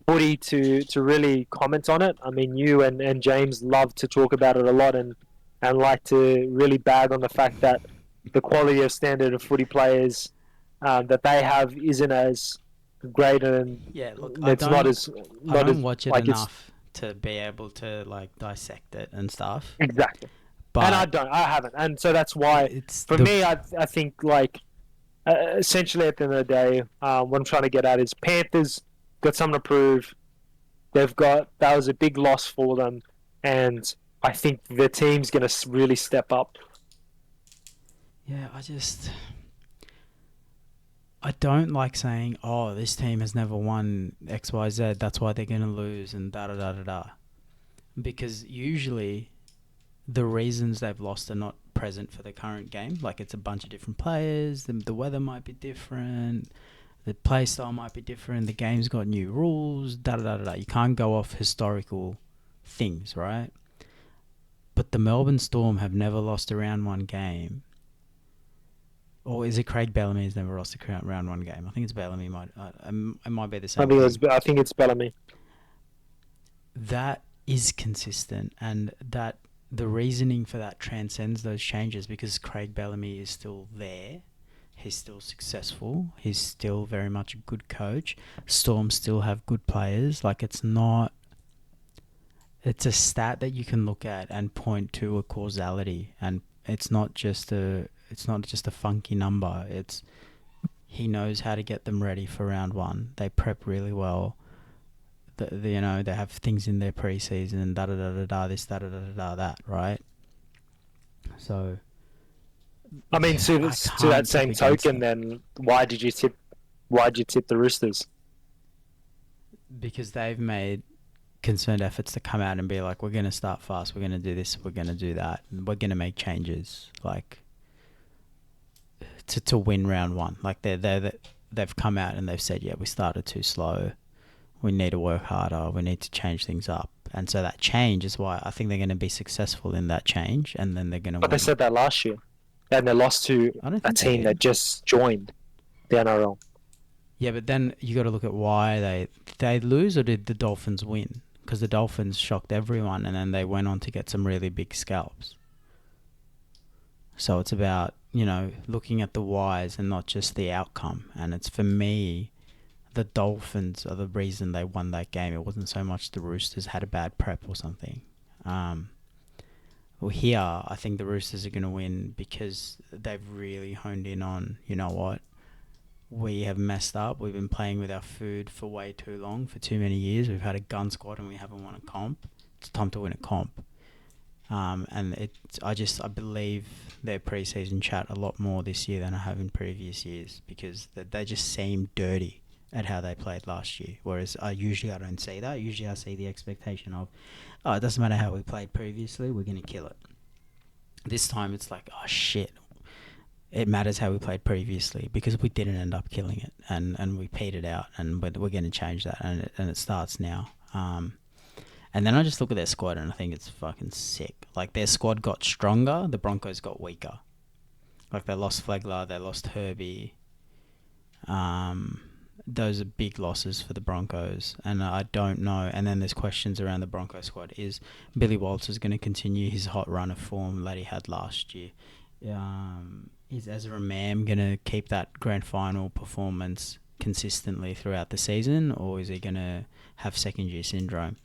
footy to really comment on it. I mean, you and James love to talk about it a lot and like to really bag on the fact that the quality of standard of footy players that they have isn't as great, and Yeah, look, it's not as I not as don't watch it like it's enough to be able to like dissect it and stuff. exactly. And But I haven't, and so that's why it's for the me, I think like essentially at the end of the day, what I'm trying to get at is Panthers got something to prove. That was a big loss for them, and I think the team's going to really step up. yeah. I don't like saying, "Oh, this team has never won X, Y, Z. That's why they're gonna lose," and da da da da da. Because usually the reasons they've lost are not present for the current game. Like it's a bunch of different players. The weather might be different. The play style might be different. The game's got new rules. Da da da da. You can't go off historical things, right? But the Melbourne Storm have never lost a round one game. Or is it Craig Bellamy has never lost a round one game? I think it's Bellamy. It might be the same thing. I think it's Bellamy. That is consistent, and that the reasoning for that transcends those changes because Craig Bellamy is still there. He's still successful. He's still very much a good coach. Storm still have good players. Like it's not. It's a stat that you can look at and point to a causality, and it's not just a. It's not just a funky number. It's he knows how to get them ready for round one. They prep really well. They have things in their preseason and da da da da da this da da da da that, right? So I mean, to that same token, then why did you tip the Roosters? Because they've made concerned efforts to come out and be like, we're going to start fast, we're going to do this, we're going to do that, and we're going to make changes, like to win round one. Like they've come out and they've said, yeah, we started too slow. We need to work harder. We need to change things up. And so that change is why I think they're going to be successful in that change, and then they're going to win. But they said that last year, and they lost to a team that just joined the NRL. Yeah, but then you got to look at why they lose, or did the Dolphins win? Because the Dolphins shocked everyone, and then they went on to get some really big scalps. So it's about looking at the whys and not just the outcome. And it's for me, the Dolphins are the reason they won that game. It wasn't so much the Roosters had a bad prep or something. Well, here, I think the Roosters are going to win because they've really honed in on, you know what, we have messed up. We've been playing with our food for way too long, for too many years. We've had a gun squad and we haven't won a comp. It's time to win a comp. And I believe their preseason chat a lot more this year than I have in previous years because they just seem dirty at how they played last year. Whereas I don't see that. Usually I see the expectation of, it doesn't matter how we played previously, we're going to kill it. This time it's like, oh shit, it matters how we played previously because we didn't end up killing it and we petered out, and we're going to change that, and it starts now. And then I just look at their squad and I think it's fucking sick. Like their squad got stronger, the Broncos got weaker. Like they lost Flegler, they lost Herbie. Those are big losses for the Broncos, and I don't know. And then there's questions around the Broncos squad. Is Billy Walters going to continue his hot run of form that he had last year? Is Ezra Mam going to keep that grand final performance consistently throughout the season, or is he going to have second year syndrome?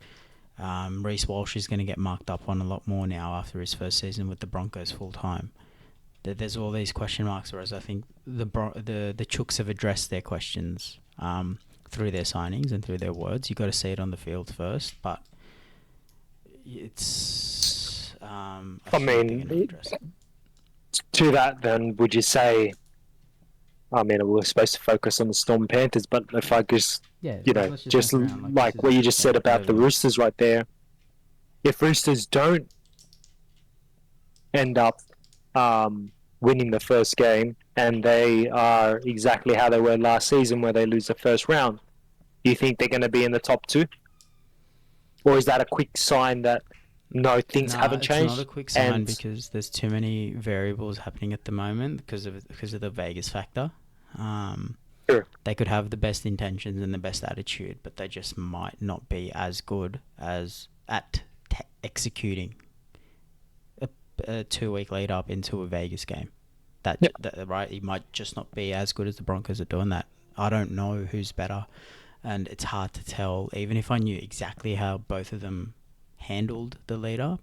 Reece Walsh is going to get marked up on a lot more now after his first season with the Broncos full time. There's all these question marks, whereas I think the Chooks have addressed their questions through their signings and through their words. You've got to see it on the field first, but it's... I mean, to that then, would you say... I mean, we're supposed to focus on the Storm Panthers, but if I just, just like what you just said about the Roosters right there, if Roosters don't end up winning the first game and they are exactly how they were last season, where they lose the first round, do you think they're going to be in the top two, or is that a quick sign that no, things No, haven't it's not a changed? quick sign And because there's too many variables happening at the moment because of the Vegas factor. sure, They could have the best intentions and the best attitude, but they just might not be as good as at executing a 2 week lead up into a Vegas game. yeah, That right, he might just not be as good as the Broncos at doing that. I don't know who's better, and it's hard to tell. Even if I knew exactly how both of them handled the lead up,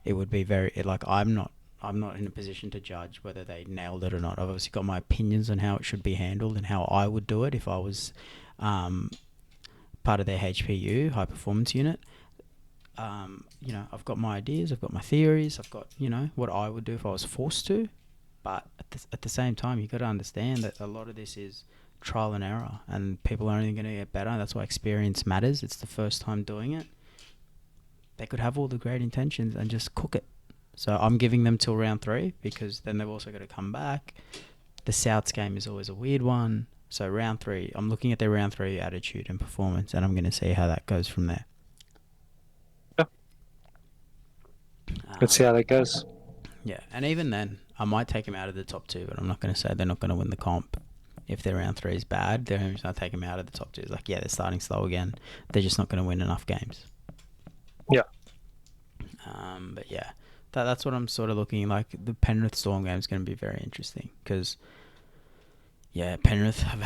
it would be very like I'm not in a position to judge whether they nailed it or not. I've obviously got my opinions on how it should be handled and how I would do it if I was um, part of their HPU, high performance unit. I've got my ideas, I've got my theories, I've got, what I would do if I was forced to. But at the same time, you've got to understand that a lot of this is trial and error, and people are only going to get better. That's why experience matters. It's the first time doing it. They could have all the great intentions and just cook it. So I'm giving them till round 3 because then they've also got to come back. The Souths game is always a weird one. So round 3, I'm looking at their round 3 attitude and performance, and I'm going to see how that goes from there. yeah. Let's see Um, how that goes. yeah, and even then, I might take them out of the top 2, but I'm not going to say they're not going to win the comp. If their round 3 is bad, they're going to take them out of the top 2. It's like, yeah, they're starting slow again. They're just not going to win enough games. Yeah, But yeah, that's what I'm sort of looking like. The Penrith Storm game is going to be very interesting because, yeah, Penrith have.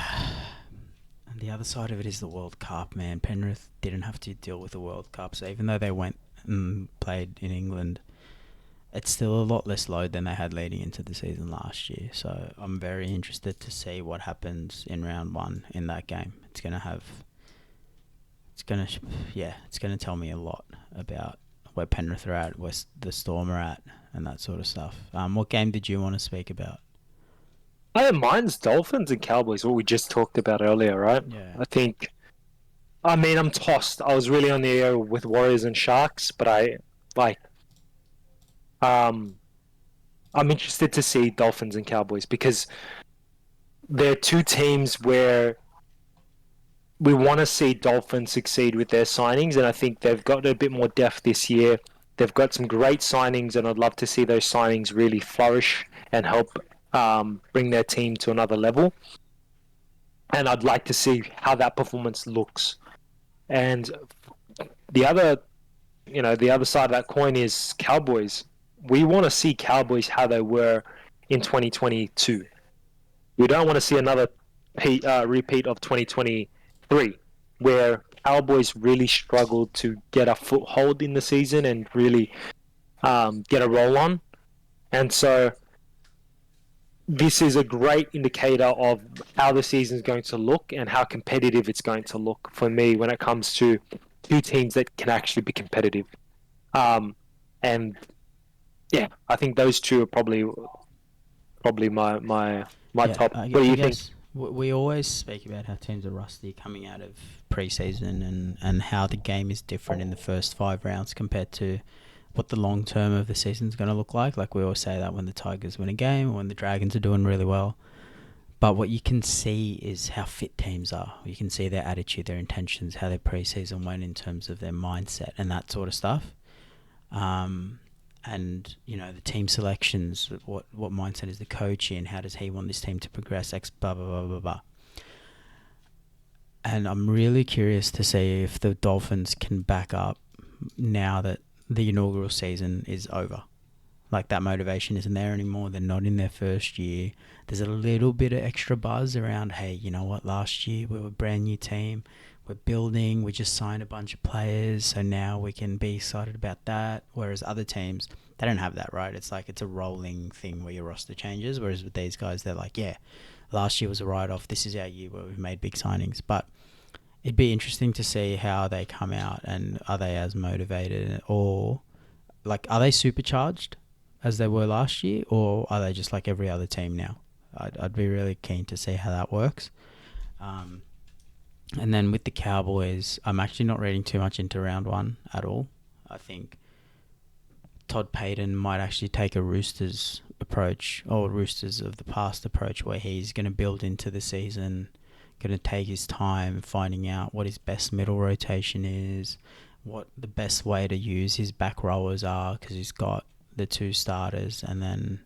And the other side of it is the World Cup, man. Penrith didn't have to deal with the World Cup, so even though they went and played in England, it's still a lot less load than they had leading into the season last year. So I'm very interested to see what happens in round 1 in that game. It's gonna tell me a lot about where Penrith are at, where the Storm are at, and that sort of stuff. What game did you want to speak about? I don't mind Dolphins and Cowboys, what we just talked about earlier, right? Yeah, I think. I mean, I'm tossed. I was really on the air with Warriors and Sharks, but like um I'm interested to see Dolphins and Cowboys because they're two teams where we want to see Dolphins succeed with their signings, and I think they've got a bit more depth this year. They've got some great signings, and I'd love to see those signings really flourish and help bring their team to another level. And I'd like to see how that performance looks. And the other, the other side of that coin is Cowboys. We want to see Cowboys how they were in 2022. We don't want to see another repeat of 2023, where Cowboys really struggled to get a foothold in the season and really get a roll on. And so this is a great indicator of how the season is going to look and how competitive it's going to look for me when it comes to two teams that can actually be competitive. And yeah, I think those two are probably my yeah. top. What do I you think? guess we always speak about how teams are rusty coming out of preseason and how the game is different in the first 5 rounds compared to what the long term of the season is going to look like. Like we always say that when the Tigers win a game or when the Dragons are doing really well. But what you can see is how fit teams are. You can see their attitude, their intentions, how their preseason went in terms of their mindset and that sort of stuff. And the team selections, what mindset is the coach in? How does he want this team to progress? X blah blah blah blah blah. And I'm really curious to see if the Dolphins can back up now that the inaugural season is over. Like that motivation isn't there anymore. They're not in their first year. There's a little bit of extra buzz around, hey, you know what, last year we were a brand new team. We're building, we just signed a bunch of players, so now we can be excited about that. Whereas other teams, they don't have that, right? It's like it's a rolling thing where your roster changes. Whereas with these guys, they're like, yeah, last year was a write-off. This is our year where we've made big signings. But it'd be interesting to see how they come out and are they as motivated or like are they supercharged as they were last year or are they just like every other team now? I'd be really keen to see how that works. Um, and then with the Cowboys, I'm actually not reading too much into round 1 at all. I think Todd Payton might actually take a Roosters approach, or Roosters of the past approach, where he's going to build into the season, going to take his time finding out what his best middle rotation is, what the best way to use his back rowers are, because he's got the 2 starters, and then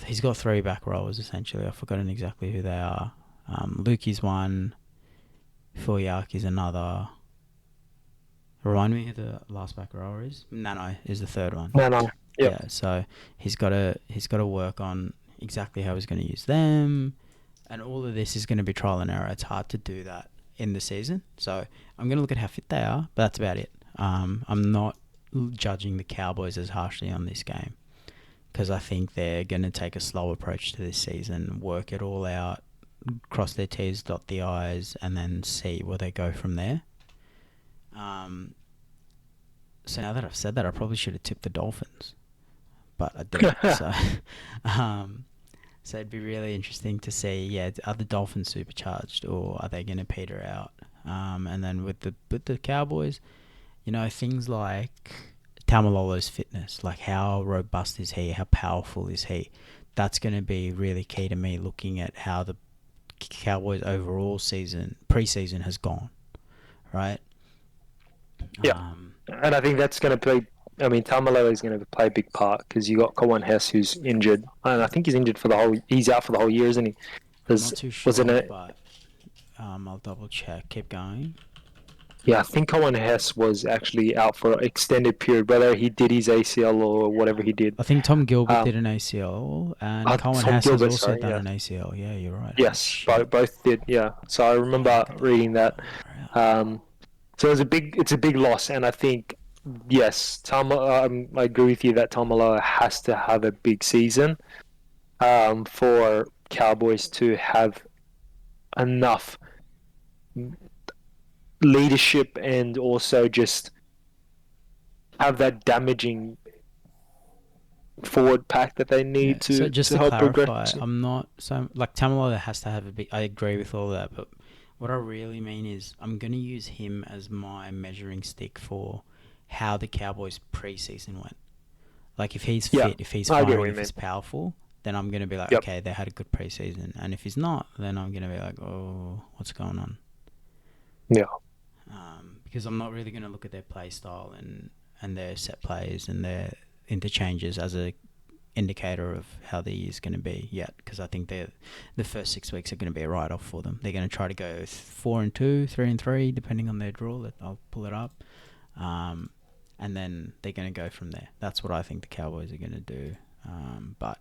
he's got 3 back rowers essentially. I've forgotten exactly who they are. Lukey's one, Fuyaki's another. Remind me who the last back rower is. Nano is the third one. No. Yep. Yeah, so he's got to work on exactly how he's going to use them, and all of this is going to be trial and error. It's hard to do that in the season, so I'm going to look at how fit they are, but that's about it. I'm not judging the Cowboys as harshly on this game, because I think they're going to take a slow approach to this season, work it all out, cross their T's, dot the I's, and then see where they go from there. So now that I've said that, I probably should have tipped the Dolphins, but I didn't. So it'd be really interesting to see. Yeah, are the Dolphins supercharged, or are they going to peter out? And then with the Cowboys, things like Tamalolo's fitness, like how robust is he, how powerful is he? That's going to be really key to me, looking at how the Cowboys' overall preseason has gone, right? Yeah, and I think that's going to play. I mean, Tamalolo is going to play a big part, because you got Cohen Hess, who's injured, and I think he's injured for the whole. He's out for the whole year, isn't he? I'm not too sure, but I'll double check. Keep going. Yeah, I think Cohen Hess was actually out for an extended period, whether he did his ACL or whatever he did. I think Tom Gilbert did an ACL, and Cohen Hess has also done an ACL. Yeah, you're right. Yes, both did. Yeah, so I remember reading that. So it's a big loss, and I think yes, I agree with you that Tamalolo has to have a big season for Cowboys to have enough leadership and also just have that damaging forward pack that they need to so just to help clarify, progress. I'm not so like Tamalolo has to have a big. I agree with all that, but what I really mean is I'm going to use him as my measuring stick for how the Cowboys preseason went. Like if he's fit, if he's fine, if he's powerful, then I'm going to be like, okay, they had a good preseason. And if he's not, then I'm going to be like, oh, what's going on? Yeah. Because I'm not really going to look at their play style and their set plays and their interchanges as a indicator of how the year's going to be yet, because I think the first 6 weeks are going to be a write-off for them. They're going to try to go 4-2, 3-3, depending on their draw. I'll pull it up, and then they're going to go from there. That's what I think the Cowboys are going to do. But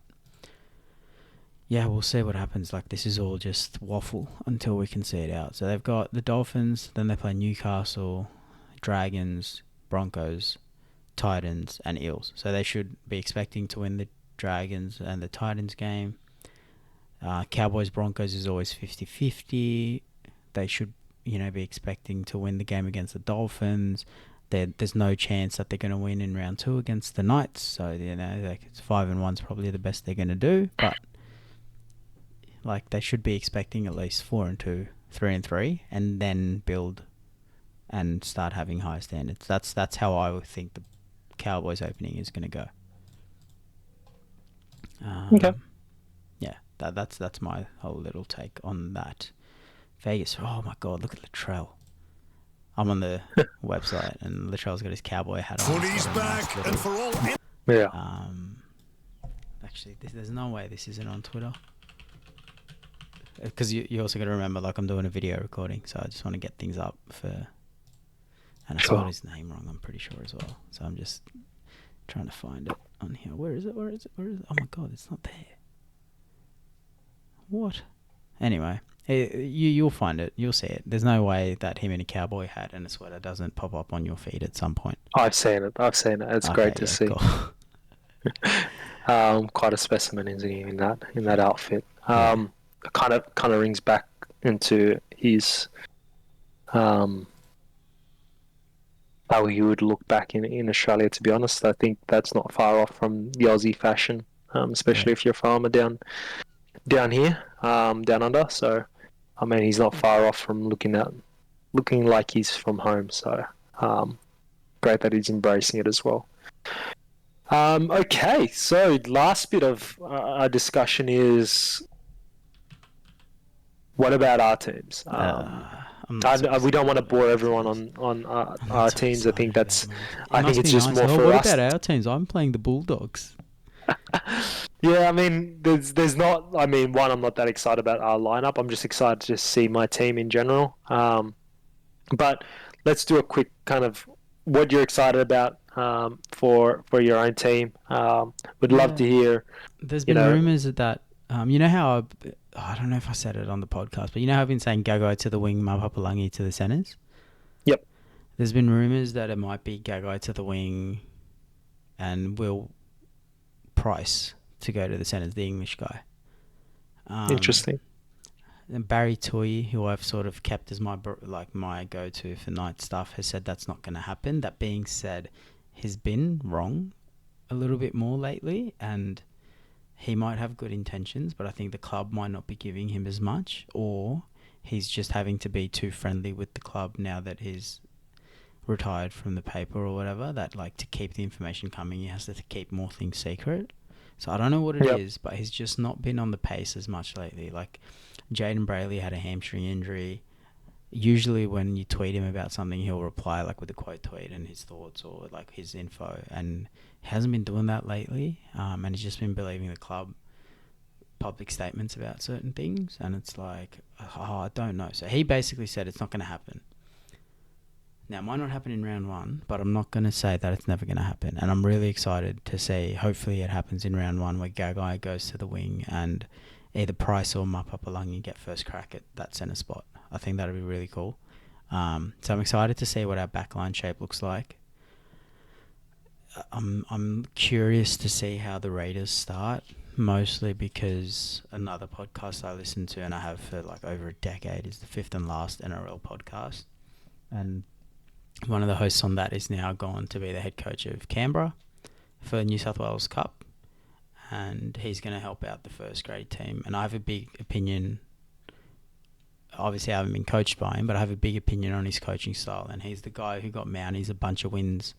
yeah, we'll see what happens. Like, this is all just waffle until we can see it out. So they've got the Dolphins, then they play Newcastle, Dragons, Broncos, Titans, and Eels. So they should be expecting to win the Dragons and the Titans game. Cowboys Broncos is always 50-50. They should be expecting to win the game against the Dolphins. There's no chance that they're going to win in round 2 against the Knights. So it's 5-1's probably the best they're going to do. But they should be expecting at least 4-2, 3-3, and then build and start having high standards. That's how I would think the Cowboys opening is going to go. Okay. Yeah, that's my whole little take on that. Vegas. Oh my God! Look at Latrell. I'm on the website, and Latrell's got his cowboy hat on. Poddy's back, and for all. Yeah. Actually, there's no way this isn't on Twitter. Because you also got to remember, I'm doing a video recording, so I just want to get things up for. And I spelled his name wrong, I'm pretty sure as well. So I'm just trying to find it on here. Where is it? Oh my God, it's not there. What? Anyway, you'll find it. You'll see it. There's no way that him in a cowboy hat and a sweater doesn't pop up on your feed at some point. I've seen it. It's great to see. Cool. Quite a specimen, isn't he, in that outfit? Kind of rings back into his how he would look back in Australia. To be honest, I think that's not far off from the Aussie fashion, especially if you're a farmer down here, down under. So, I mean, he's not far off from looking like he's from home. So, great that he's embracing it as well. Okay, so last bit of our discussion is what about our teams? I'm not so We don't excited want to about bore our everyone teams. on I'm not our so teams. excited about my team. It I think must it's be just nice more though. for What us. about our teams? I'm playing the Bulldogs. Yeah, I mean, there's not. I mean, one, I'm not that excited about our lineup. I'm just excited to see my team in general. But let's do a quick kind of what you're excited about for your own team. Would love Yeah, to hear. there's You been know, rumours that you know how I don't know if I said it on the podcast, but you know how I've been saying Gagai to the wing, Mapapalangi to the centres. yep, There's been rumours that it might be Gagai to the wing and Will Price to go to the centres, the English guy. Um, interesting. and Barry Toy, who I've sort of kept as my go-to for night stuff, has said that's not going to happen. That being said, he's been wrong a little bit more lately, and he might have good intentions, but I think the club might not be giving him as much, or he's just having to be too friendly with the club now that he's retired from the paper or whatever. That like to keep the information coming, he has to keep more things secret. So I don't know what it Yep. is, but he's just not been on the pace as much lately. Like Jaden Brayley had a hamstring injury. Usually, when you tweet him about something, he'll reply like with a quote tweet and his thoughts or like his info. And he hasn't been doing that lately. And he's just been believing the club public statements about certain things. And it's like, oh, I don't know. So he basically said it's not going to happen. Now, it might not happen in round one, but I'm not going to say that it's never going to happen. And I'm really excited to see, hopefully it happens in round one where Gagai goes to the wing and either Price or Mapapalangi get first crack at that centre spot. I think that would be really cool. So I'm excited to see what our backline shape looks like. I'm curious to see how the Raiders start, mostly because another podcast I listen to and I have for like over a decade is the Fifth and Last NRL podcast. And one of the hosts on that is now gone to be the head coach of Canberra for New South Wales Cup, and he's going to help out the first grade team. And I have a big opinion. Obviously, I haven't been coached by him, but I have a big opinion on his coaching style. And he's the guy who got Mounties a bunch of wins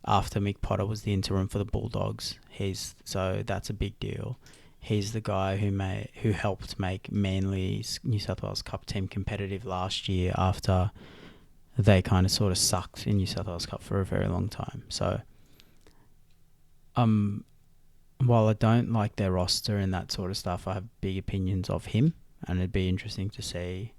after Mick Potter was the interim for the Bulldogs. So that's a big deal. He's the guy who helped make Manly's New South Wales Cup team competitive last year after they kind of sort of sucked in New South Wales Cup for a very long time. So, while I don't like their roster and that sort of stuff, I have big opinions of him, and it'd be interesting to see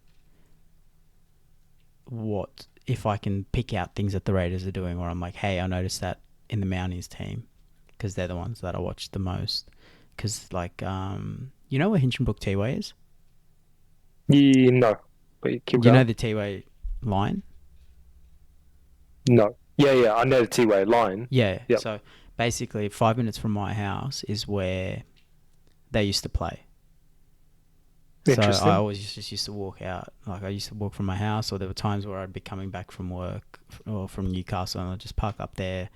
what if I can pick out things that the Raiders are doing where I'm like, hey, I noticed that in the Mounties team because they're the ones that I watch the most. Because like, you know where Hinchinbrook T-Way is? Yeah, no, but you keep You know going. the T-Way line? No. Yeah, yeah. I know the T-way line. Yeah. Yep. So basically, 5 minutes from my house is where they used to play. So I Interesting. always just used to walk out. Like I used to walk from my house, or there were times where I'd be coming back from work or from Newcastle, and I'd just park up there,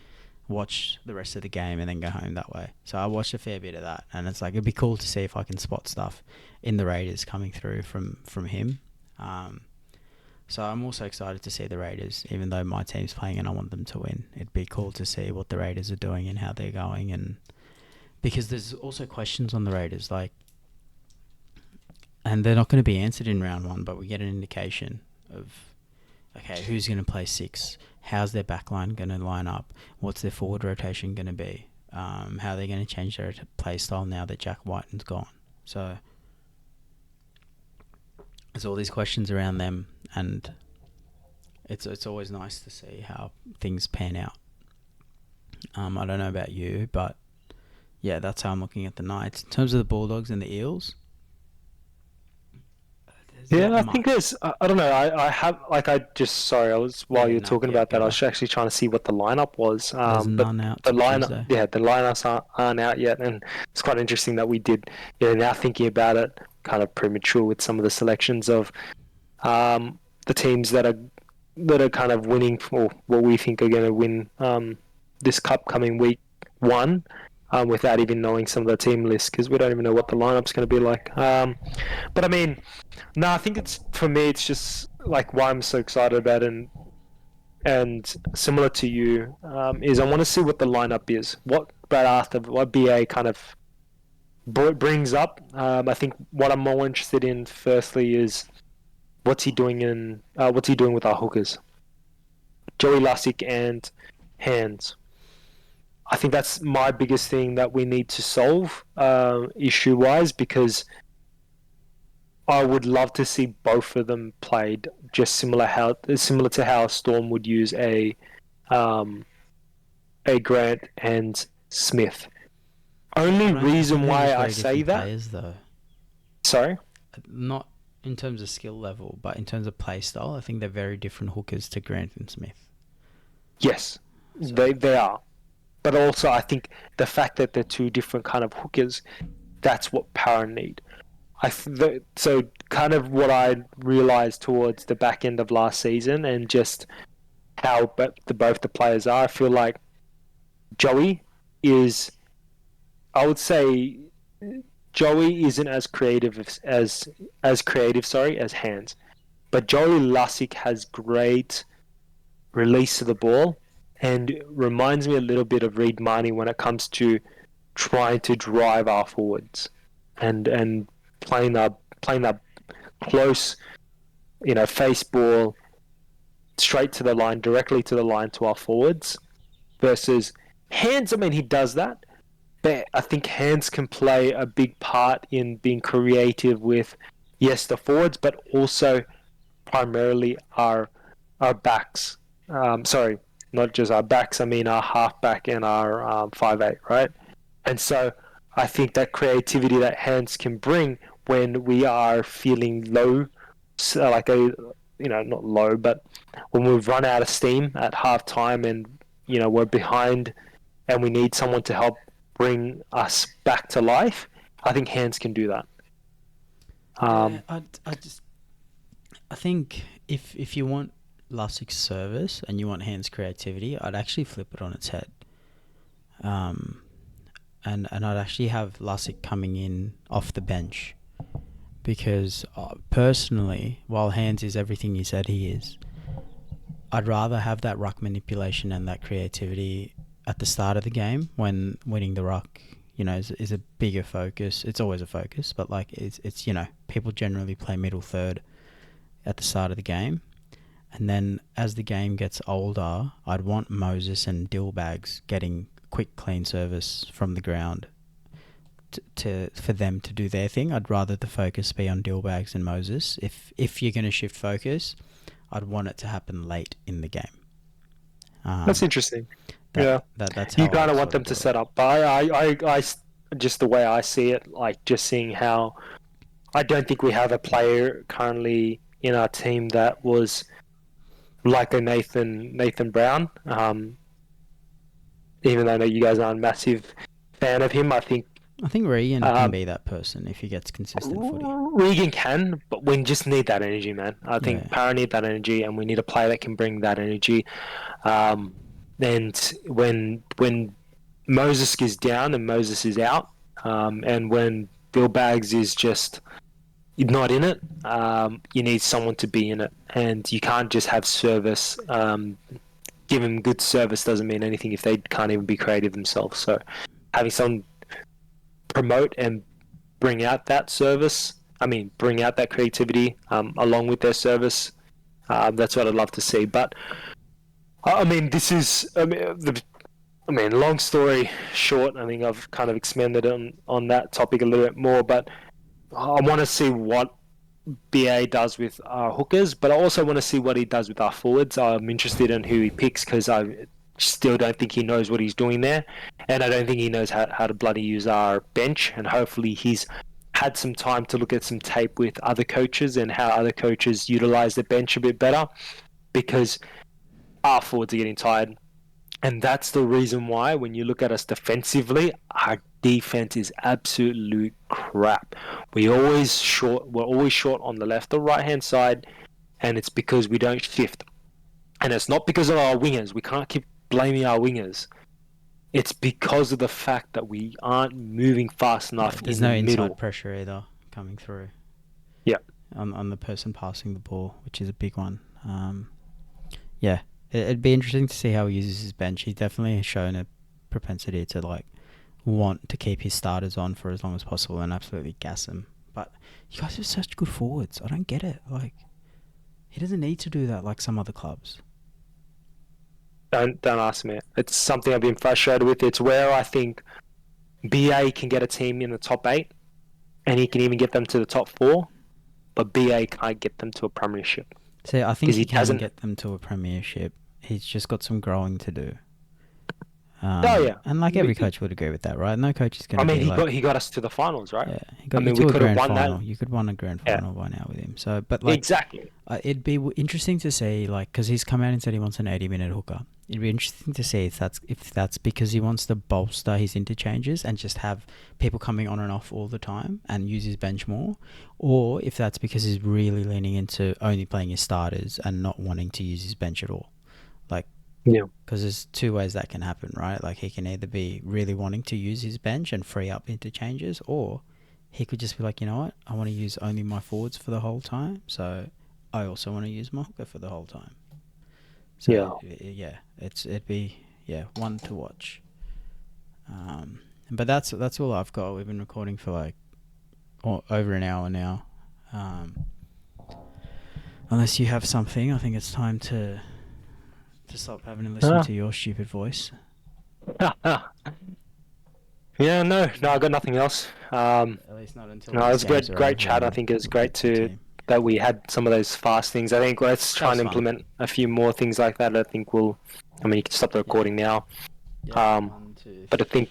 watch the rest of the game, and then go home that way. So I watched a fair bit of that, and it's like it'd be cool to see if I can spot stuff in the Raiders coming through from him. So I'm also excited to see the Raiders, even though my team's playing and I want them to win. It'd be cool to see what the Raiders are doing and how they're going, and because there's also questions on the Raiders, like, and they're not going to be answered in round one, but we get an indication of, okay, who's going to play six? How's their backline going to line up? What's their forward rotation going to be? How are they going to change their play style now that Jack Whiten's gone? So there's all these questions around them, and it's always nice to see how things pan out. I don't know about you, but yeah, that's how I'm looking at the Knights. In terms of the Bulldogs and the Eels, there's Yeah, not I think much. there's. I don't know. I have like I just sorry. I was while Yeah, you were no, talking yeah, about that. I go. was actually trying to see what the lineup was. There's But none out the till lineup, Tuesday. yeah, the lineups aren't out yet, and it's quite interesting that we did. Yeah, now thinking about it, kind of premature with some of the selections of the teams that are kind of winning or what we think are going to win this cup coming week one. Without even knowing some of the team lists because we don't even know what the lineup's going to be like. But I mean, no, I think it's for me. It's just like why I'm so excited about it, and similar to you is I want to see what the lineup is. Brad asked of what BA kind of brings up. I think what I'm more interested in, firstly, is what's he doing with our hookers, Joey Lussick and Hands. I think that's my biggest thing that we need to solve issue wise, because I would love to see both of them played just similar to how Storm would use um, a Grant and Smith. Only I think reason they're just why I very say different that. players, though. Sorry. Not in terms of skill level, but in terms of play style. I think they're very different hookers to Grant and Smith. Yes, So, they are. But also, I think the fact that they're two different kind of hookers, that's what Para need. So kind of what I realized towards the back end of last season, and just how both the players are. I feel like Joey is, I would say, Joey isn't as creative as creative, sorry, as Hands. But Joey Lussick has great release of the ball, and reminds me a little bit of Reed Marnie when it comes to trying to drive our forwards, and playing that close, face ball straight to the line, directly to the line to our forwards. Versus Hands, I mean, he does that, but I think Hands can play a big part in being creative with, yes, the forwards, but also primarily our backs. Sorry, not just our backs. I mean our halfback and our 5'8", right? And so I think that creativity that Hands can bring when we are feeling low, so like not low, but when we've run out of steam at halftime, and we're behind, and we need someone to help bring us back to life. I think Hands can do that. yeah, I think if you want Lussick's service and you want Hands' creativity, I'd actually flip it on its head. And I'd actually have Lussick coming in off the bench, because personally, while Hands is everything you said he is, I'd rather have that ruck manipulation and that creativity at the start of the game, when winning the ruck, is a bigger focus. It's always a focus, but like it's people generally play middle third at the start of the game. And then as the game gets older, I'd want Moses and Dillbags getting quick, clean service from the ground for them to do their thing. I'd rather the focus be on Dillbags and Moses. If you're going to shift focus, I'd want it to happen late in the game. That's interesting. That's how you kind I of sort want them of to do set it. up. But I just the way I see it, like just seeing how I don't think we have a player currently in our team that was like a Nathan Brown. Even though I know you guys aren't a massive fan of him, I think Regan can be that person if he gets consistent footy. Regan can, but we just need that energy, man. I think Para need that energy, and we need a player that can bring that energy. And when Moses is down and Moses is out, and when Bill Baggs is just not in it, you need someone to be in it, and you can't just have service. Give them good service doesn't mean anything if they can't even be creative themselves. So having someone promote and bring out that service, bring out that creativity along with their service, that's what I'd love to see. But long story short, I think I've kind of expanded on that topic a little bit more, but I want to see what BA does with our hookers, but I also want to see what he does with our forwards. I'm interested in who he picks, because I still don't think he knows what he's doing there, and I don't think he knows how to bloody use our bench, and hopefully he's had some time to look at some tape with other coaches and how other coaches utilize the bench a bit better, because our forwards are getting tired. And that's the reason why, when you look at us defensively, our defense is absolute crap. We're always short on the left or right hand side, and it's because we don't shift. And it's not because of our wingers. We can't keep blaming our wingers. It's because of the fact that we aren't moving fast enough There's in the no middle. inside pressure either coming through. Yeah. On the person passing the ball, which is a big one. Yeah. It'd be interesting to see how he uses his bench. He's definitely shown a propensity to want to keep his starters on for as long as possible and absolutely gas them. But you guys have such good forwards. I don't get it. Like, he doesn't need to do that like some other clubs. Don't ask me. It's something I've been frustrated with. It's where I think BA can get a team in the top 8, and he can even get them to the top 4, but BA can't get them to a premiership. See, I think 'Cause he he can hasn't- get them to a premiership. He's just got some growing to do. Oh yeah, And like every coach would agree with that, right? No coach is going I to mean, be like, he got us to the finals, right? yeah, he got I you mean, to we a could have grand won final. that. You could won a grand Yeah. final by now with him. So, but like, Exactly. it'd be interesting to see, like, because he's come out and said he wants an 80-minute hooker. It'd be interesting to see if that's because he wants to bolster his interchanges and just have people coming on and off all the time and use his bench more, or if that's because he's really leaning into only playing his starters and not wanting to use his bench at all. Like, Yeah. because there's two ways that can happen, right? Like, he can either be really wanting to use his bench and free up interchanges, or he could just be like, you know what, I want to use only my forwards for the whole time, so I also want to use my hooker for the whole time. So yeah, it'd be one to watch. But that's all I've got. We've been recording for like over an hour now. Unless you have something, I think it's time to stop having to listen to your stupid voice. Yeah, no, I got nothing else. At least not until. No, it was great chat. I think it was great that we had some of those fast things. I think let's try and implement a few more things like that. I think you can stop the recording now. Yeah, But I think